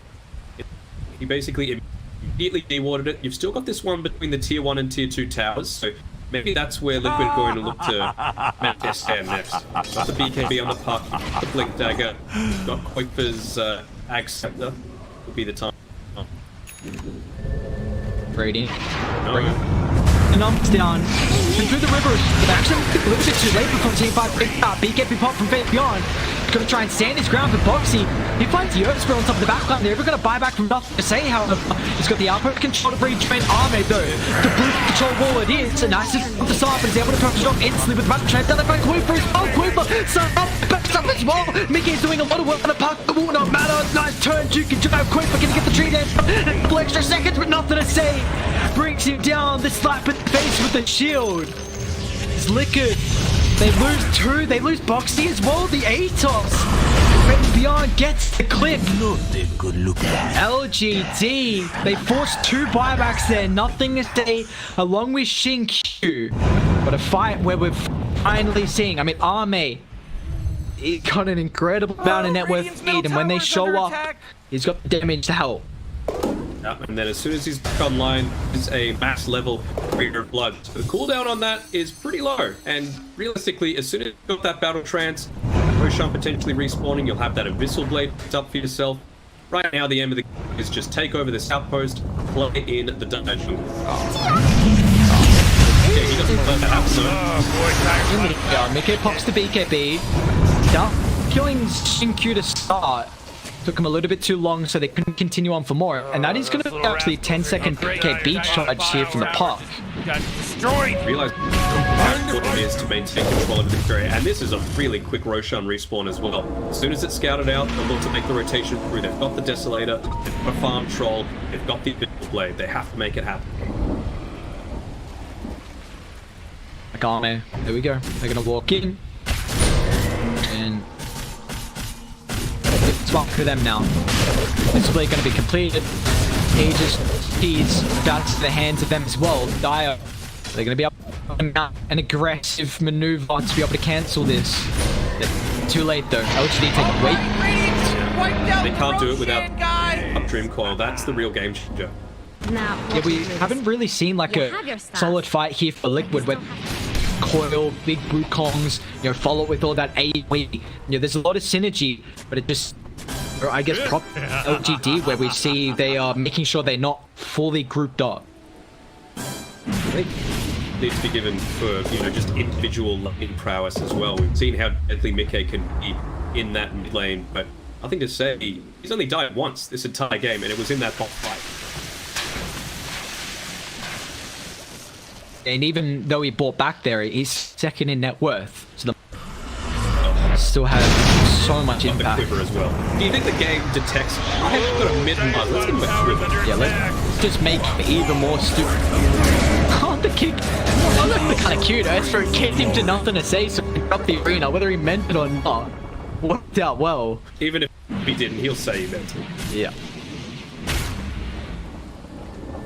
Speaker 2: he basically immediately dewarded it. You've still got this one between the tier 1 and tier 2 towers, so maybe that's where Liquid are going to look to manifest stand next. Got the BKB on the puck, the Blink Dagger, got Quaker's Ag Scepter. Will be the time.
Speaker 3: Radiant.
Speaker 2: No.
Speaker 3: And arms down. And through the river. But actually, a little bit too late before Team 5 BKB pop from Faith Beyond. Gonna try and stand his ground for Boxy. He finds the Earth Spirit on top of the backline. They're ever gonna buy back from nothing to say, however. He's got the output control to bring train Arme though. The blue control wall it is. And nice from the side, but he's able to touch it off instantly with battle trap. Down the front, Quiver. Oh, Quiver. So backs up as well. Mickey's doing a lot of work on the puck. It will not matter. Nice turn. You can drive Quiver. Can get the tree dance. A couple extra seconds, but nothing to say. Brings him down. The slap in the face with the shield. It's Liquid. They lose 2. They lose Boxy as well. The Atos. Beyond gets the clip.
Speaker 4: Good look at
Speaker 3: LGD. They forced 2 buybacks there. Nothing to say. Along with Shinkyu. But a fight where we're finally seeing. I mean, Arme. He got an incredible amount of net worth feed, and when they show up, he's got the damage to help.
Speaker 2: And then as soon as he's back online, is a max level Reader of Blood. So the cooldown on that is pretty low. And realistically, as soon as you've got that Battle Trance, Roshan potentially respawning, you'll have that Abyssal Blade picked up for yourself. Right now, the aim of the game is just take over this outpost, play in the dungeon. Yeah, he doesn't let that happen,
Speaker 3: Yeah, Mickey pops the BKB. Down, killing Shinkyu to start. Took him a little bit too long, so they couldn't continue on for more. And that is going to be actually a 10-second BKB charge here from the puck.
Speaker 5: Got destroyed.
Speaker 2: Realize how important it is to maintain control of this area, and this is a really quick Roshan respawn as well. As soon as it's scouted out, they'll look to make the rotation through. They've got the Desolator, they've got a Farm Troll, they've got the Abyssal Blade. They have to make it happen.
Speaker 3: Akame, there we go. They're going to walk in. And it's swap for them now. This play going to be completed. Aegis keys bounce to the hands of them as well. Dire, they're going to be up an aggressive maneuver to be able to cancel this. Too late though. LGD take a wait.
Speaker 2: They can't do it without Dream Coil. That's the real game changer.
Speaker 6: Now,
Speaker 3: Yeah, we haven't really seen like a solid fight here for Liquid with Coil, big boot kongs, you know, follow it with all that AoE. You know, there's a lot of synergy, but it just, or I guess prop LGD where we see they are making sure they're not fully grouped up.
Speaker 2: Needs to be given for, you know, just individual lane prowess as well. We've seen how deadly Mickey can be in that mid lane, but nothing to say, he's only died once this entire game, and it was in that top fight.
Speaker 3: And even though he bought back there, he's second in net worth, so the still has so much impact.
Speaker 2: The quiver as well. Do you think the game detects? I have got a mid mud. Let's give him a quiver.
Speaker 3: Yeah, let's just make it even more stupid. Oh, the kick! Oh, that's kind of cute. Astro kicked him to nothing to say, so he dropped the arena, whether he meant it or not. Worked out well.
Speaker 2: Even if he didn't, he'll say he meant it.
Speaker 3: Yeah.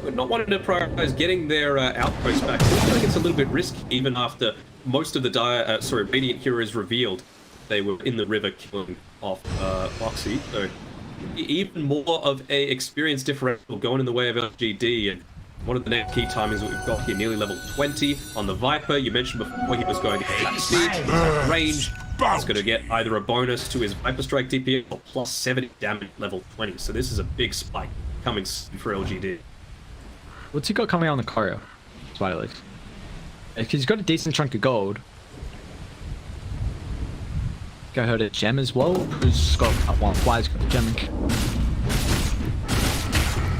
Speaker 2: But not wanting to prioritize getting their outpost back. I feel like it's a little bit risky, even after most of the Radiant heroes revealed they were in the river killing off Foxy. So even more of a experience differential going in the way of LGD. And one of the next key timings that we've got here, nearly level 20 on the Viper. You mentioned before he was going to get speed, range. He's going to get either a bonus to his Viper Strike DPS or plus 70 damage level 20. So this is a big spike coming for LGD.
Speaker 3: What's he got coming on the choreo? Spider Legs. Because he's got a decent chunk of gold. Go heard a gem as well. Who's got one? Fly's got the gem.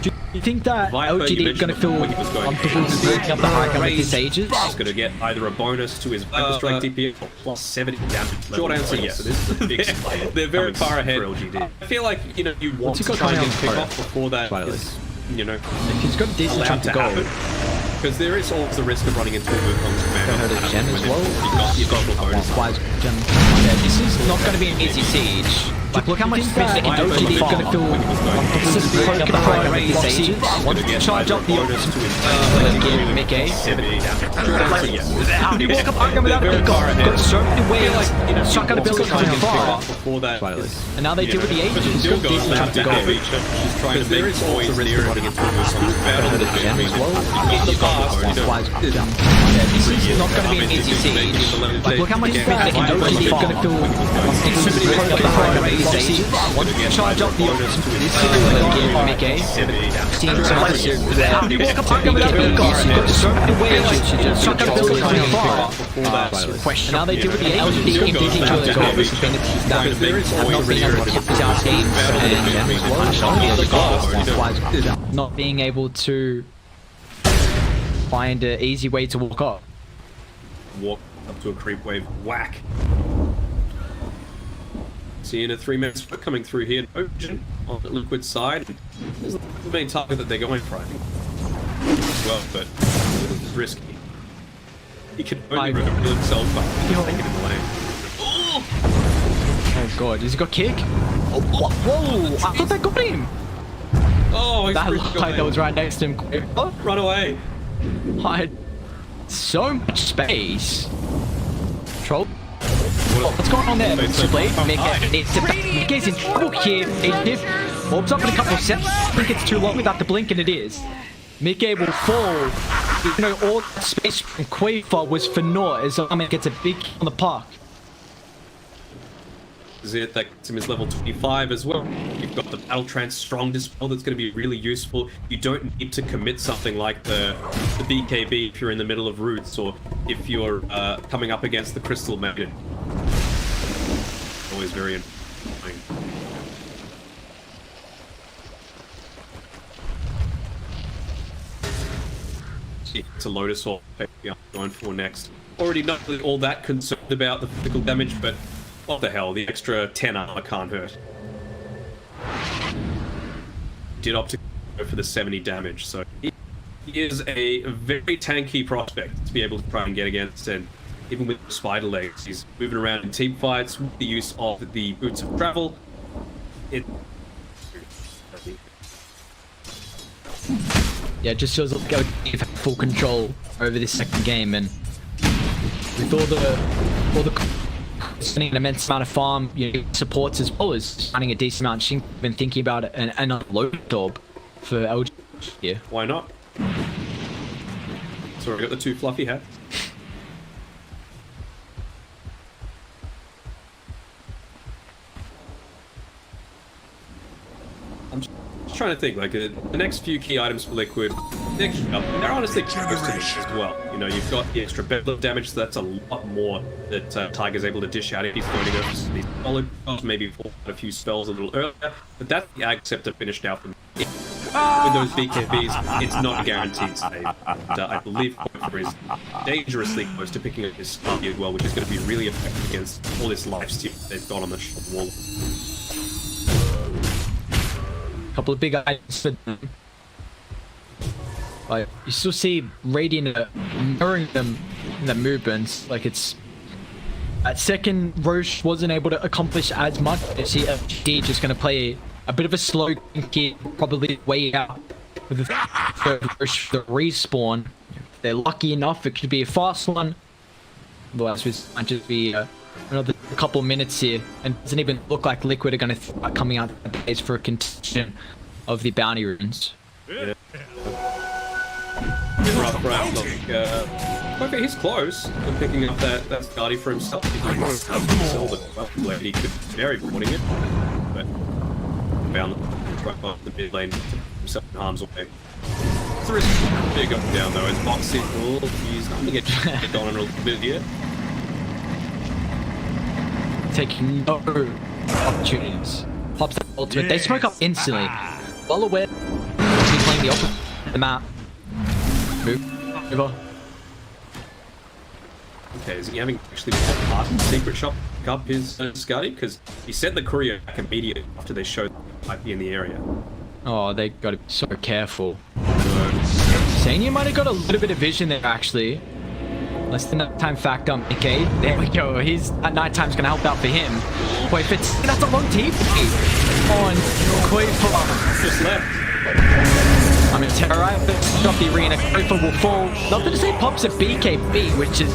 Speaker 3: Do you think that LGD is going to feel comfortable breaking up the high ground with his ages?
Speaker 2: He's going to get either a bonus to his Viper Strike DPS or plus 70 damage. Short answer, yes. So this is a big spike. They're very far ahead. I feel like, you know, you want to try and pick off before that is, you know,
Speaker 3: he's got a decent chunk of gold.
Speaker 2: Because there is always the risk of running into a Wukong's command.
Speaker 3: Heard a gem as well.
Speaker 2: You've got the bonus.
Speaker 3: Gem. Yeah, this is not going to be an easy siege. Like, look how much space they can do. LGD is going to feel breaking up the high ground with his ages. Want to charge up the bonus to his Mickey. How do you walk up high ground without a got so many ways. Chuck out ability coming far. And now they deal with the ages.
Speaker 2: Still decent chunk of gold. Just trying to make always near running into a Wukong's
Speaker 3: gem as well. This is not going to be an easy siege. Like, look how much space they can do. LGD is going to feel breaking up the high ground with his ages. Want to charge up the bonus to his Mickey. Seems impressive. How do you walk up high ground without a got so many ways. Chuck out ability coming far. Question. Now they deal with the LGD competing to their goal. This has been a team that have not been able to keep this out games and not being able to find an easy way to walk up.
Speaker 2: Walk up to a creep wave, whack. Seeing a 3-man split coming through here, Ocean on the Liquid side. This is the main target that they're going for, I think. As well, but it's risky. He can only reveal himself by taking in the lane.
Speaker 3: Oh god, has he got kick? Oh, whoa! I thought that got him!
Speaker 2: Oh,
Speaker 3: that looked like that was right next to him.
Speaker 2: Oh, run away!
Speaker 3: I had so much space. Troll. What's going on there? Mickey's in trouble here. He warms up in a couple of seconds. I think it's too long without the blink, and it is. Mickey will fall. You know, all that space from Quaver was for naught as Ahmed gets a big kill on the park.
Speaker 2: That gets him his level 25 as well. You've got the Battle Trance Strong Dispel that's going to be really useful. You don't need to commit something like the BKB if you're in the middle of roots or if you're coming up against the Crystal Maiden. Always very important. It's a Lotus Orb I'm going for next. Already not really all that concerned about the physical damage, but what the hell, the extra 10 armor can't hurt. Did opt to go for the 70 damage, so he is a very tanky prospect to be able to try and get against, and even with spider legs, he's moving around in team fights with the use of the boots of travel.
Speaker 3: Yeah, it just feels like LGD have full control over this second game, and with all the spending an immense amount of farm, you know, supports as well as finding a decent amount. She's been thinking about it, and a load orb for LG. Yeah.
Speaker 2: Why not? So we got the 2 fluffy hats. I'm just trying to think, like, the next few key items for Liquid, they're honestly close to this as well. You know, you've got the extra bedlam damage, so that's a lot more that Tiger's able to dish out if he's going to go for these solid spells, maybe pull out a few spells a little earlier, but that's the Ag Scepter finish now from with those BKBs, it's not a guaranteed save. And, I believe Hofer is dangerously close to picking up his Scotty as well, which is going to be really effective against all this lifesteal they've got on the wall.
Speaker 3: Couple of big items for them. Like, you still see Radiant mirroring them in the movements. Like, it's at second, Roche wasn't able to accomplish as much. You see LGD just going to play a bit of a slow game, probably way out with the Roche, the respawn. If they're lucky enough, it could be a fast one. Otherwise, it might just be another couple minutes here, and it doesn't even look like Liquid are going to start coming out the base for a contention of the bounty runes.
Speaker 2: Yeah. Okay, he's close to picking up that Scotty for himself. He could very putting it, but found right off the mid lane himself in harm's way. The risk big up and down though. As Boxing, he's going to get hit on a little bit here.
Speaker 3: Taking no opportunities. Pops the ultimate. They smoke up instantly. Well aware. He's playing the opposite of the map. Move. Over.
Speaker 2: Okay, is he having actually part of the secret shop pick up his Scotty? Because he sent the courier back immediately after they showed he might be in the area.
Speaker 3: Oh, they got to be so careful. Sanya might have got a little bit of vision there actually. Less than nighttime factor on BK. There we go. He's at nighttime's gonna help out for him. Wait, that's a long TP on Koifa.
Speaker 2: Just left.
Speaker 3: I'm in terror. Right? Drop the arena. Koifa will fall. Nothing to say pops a BKB, which is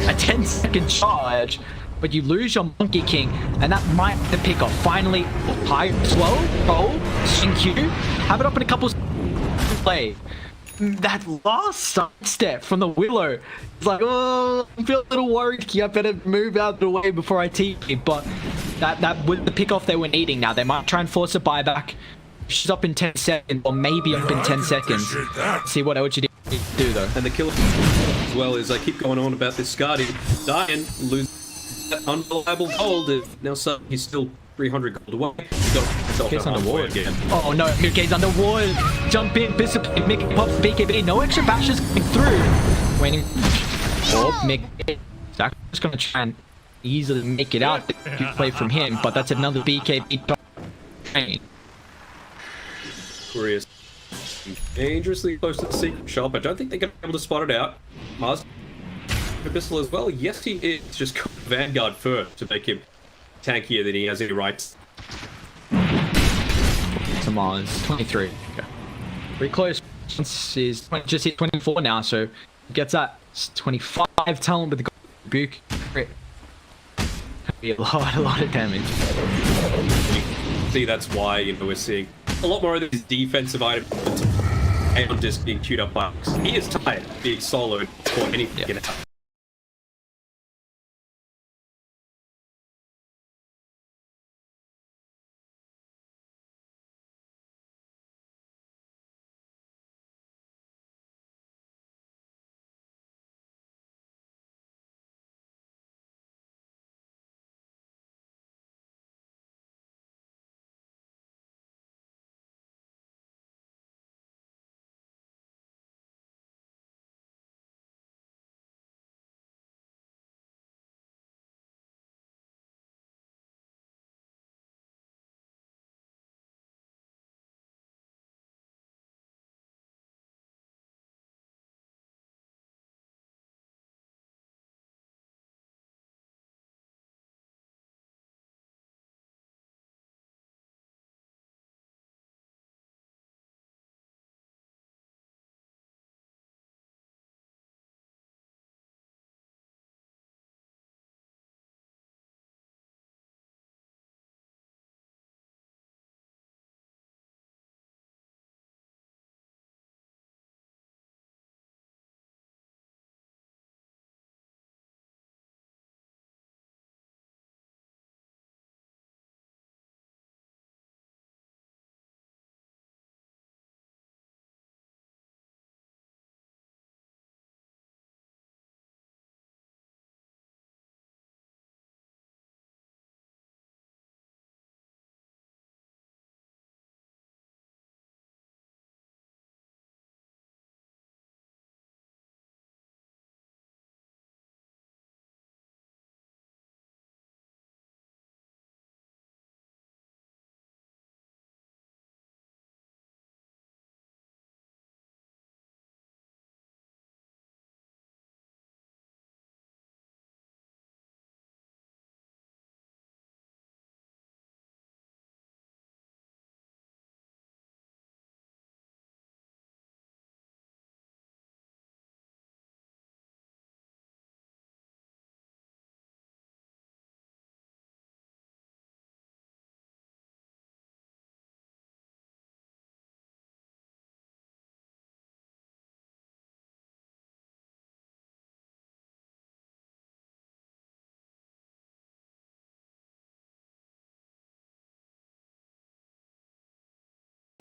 Speaker 3: a 10-second charge. But you lose your Monkey King, and that might be the pickup. Finally, high, slow, roll, swing Q. Have it up in a couple play. That last side step from the Willow, it's like, oh, I feel a little worried. I better move out of the way before I TP. But that was the pick off they were needing. Now they might try and force a buyback. She's up in 10 seconds, or maybe up in 10 seconds. See what LGD do though.
Speaker 2: And the killer as well is I keep going on about this Scotty. Diane loses that unreliable gold. Now suddenly he's still 300 gold away. He's got himself
Speaker 3: under ward again. Oh no, Mickey's under ward. Jump in, Bishop, Mickey pops BKB. No extra bashes coming through. Waiting. Oh, Mickey. Zach is going to try and easily make it out. Good play from him, but that's another BKB.
Speaker 2: Courier's dangerously close to the secret shop. I don't think they're going to be able to spot it out. Mars Abyssal as well. Yes, he is. Just got Vanguard first to make him tankier than he has any rights.
Speaker 3: Mars 23. Okay. Pretty close. Is just hit 24 now, so gets that 25 talent with the Buke. Be a lot of damage.
Speaker 2: See, that's why we're seeing a lot more of these defensive items and just being queued up by Alex. He is tired of being soloed for anything.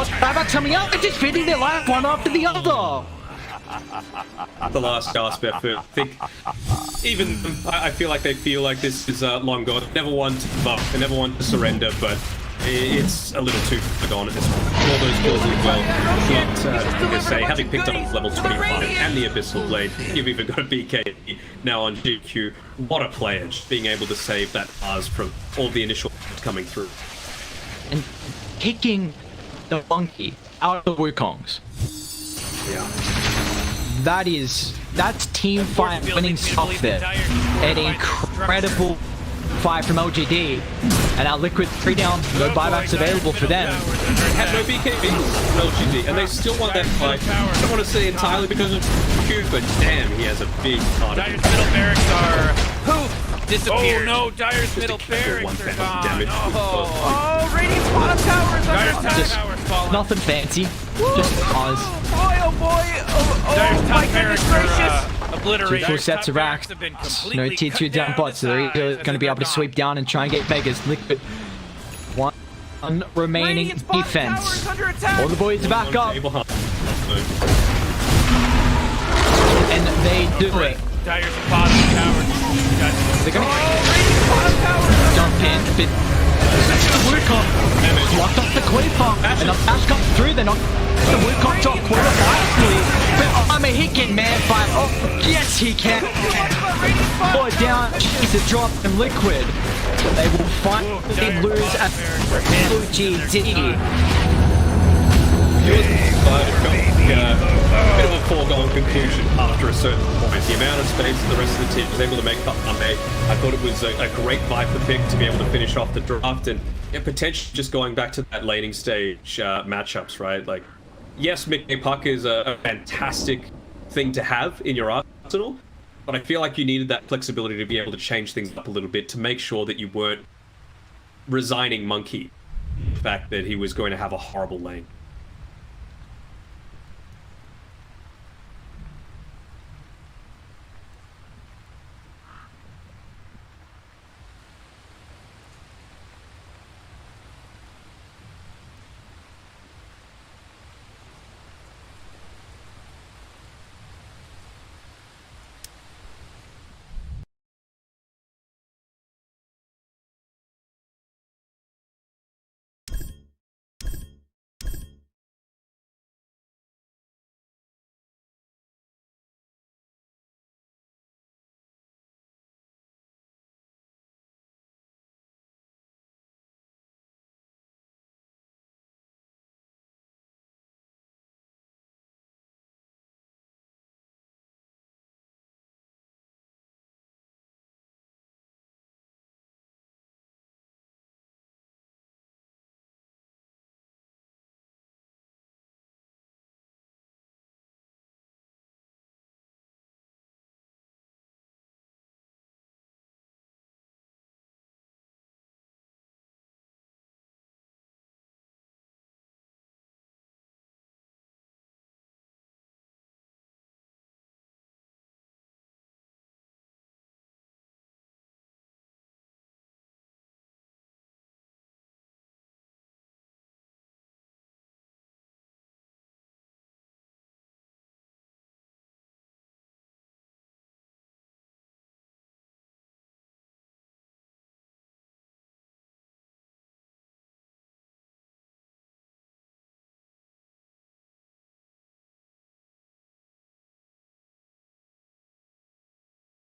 Speaker 3: Buyback coming out and just fitting their life one after the other.
Speaker 2: The last gasp effort. I think even I feel like they feel like this is long gone. They never want to give up. They never want to surrender, but it's a little too far gone at this point. All those kills as well. But like I say, having picked up level 25 and the Abyssal Blade, you've even got a BK now on GQ. What a player, just being able to save that Mars from all the initial coming through.
Speaker 3: And kicking the monkey out of the Wukongs.
Speaker 2: Yeah.
Speaker 3: That's team fight winning stuff there. An incredible fight from LGD. And now Liquid 3 down, no buybacks available for them.
Speaker 2: Had no BKB from LGD, and they still want that fight. I don't want to say entirely because of Q, but damn, he has a big part of it.
Speaker 5: Dyer's middle barracks are poof, disappeared. Oh no, Dyer's middle barracks are gone.
Speaker 2: Damage.
Speaker 1: Oh, Radiant's bottom tower is
Speaker 5: Dyer's
Speaker 1: under
Speaker 5: top
Speaker 1: attack.
Speaker 5: tower's fallen.
Speaker 3: Nothing fancy, just cause.
Speaker 1: Boy, oh boy.
Speaker 5: Dyer's
Speaker 1: Oh,
Speaker 5: top
Speaker 1: my goodness
Speaker 5: barracks
Speaker 1: gracious.
Speaker 5: are obliterated.
Speaker 3: Two full sets of racks. No T2 down bots, so they're either going to be able to sweep down and try and get Vegas. Liquid. One remaining
Speaker 1: Radiant's bottom tower
Speaker 3: defense.
Speaker 1: is under attack.
Speaker 3: All the boys are back up, and they do it.
Speaker 5: Dyer's bottom tower.
Speaker 3: They're going to
Speaker 1: Radiant's bottom tower is under
Speaker 3: jump in, but Wukong locked up the Quaver, and the Ash comes through. They're not the Wukong top quarter nicely, but I'm a Hicken man fight. Oh, yes he can. Boy down, she's a drop from Liquid. They will finally lose at BO2.
Speaker 2: A bit of a foregone conclusion after a certain point. The amount of space that the rest of the team was able to make up Monday, I thought it was a great Viper pick to be able to finish off the draft and potentially just going back to that laning stage matchups, right? Like, yes, Mickey Puck is a fantastic thing to have in your arsenal, but I feel like you needed that flexibility to be able to change things up a little bit to make sure that you weren't resigning Monkey the fact that he was going to have a horrible lane.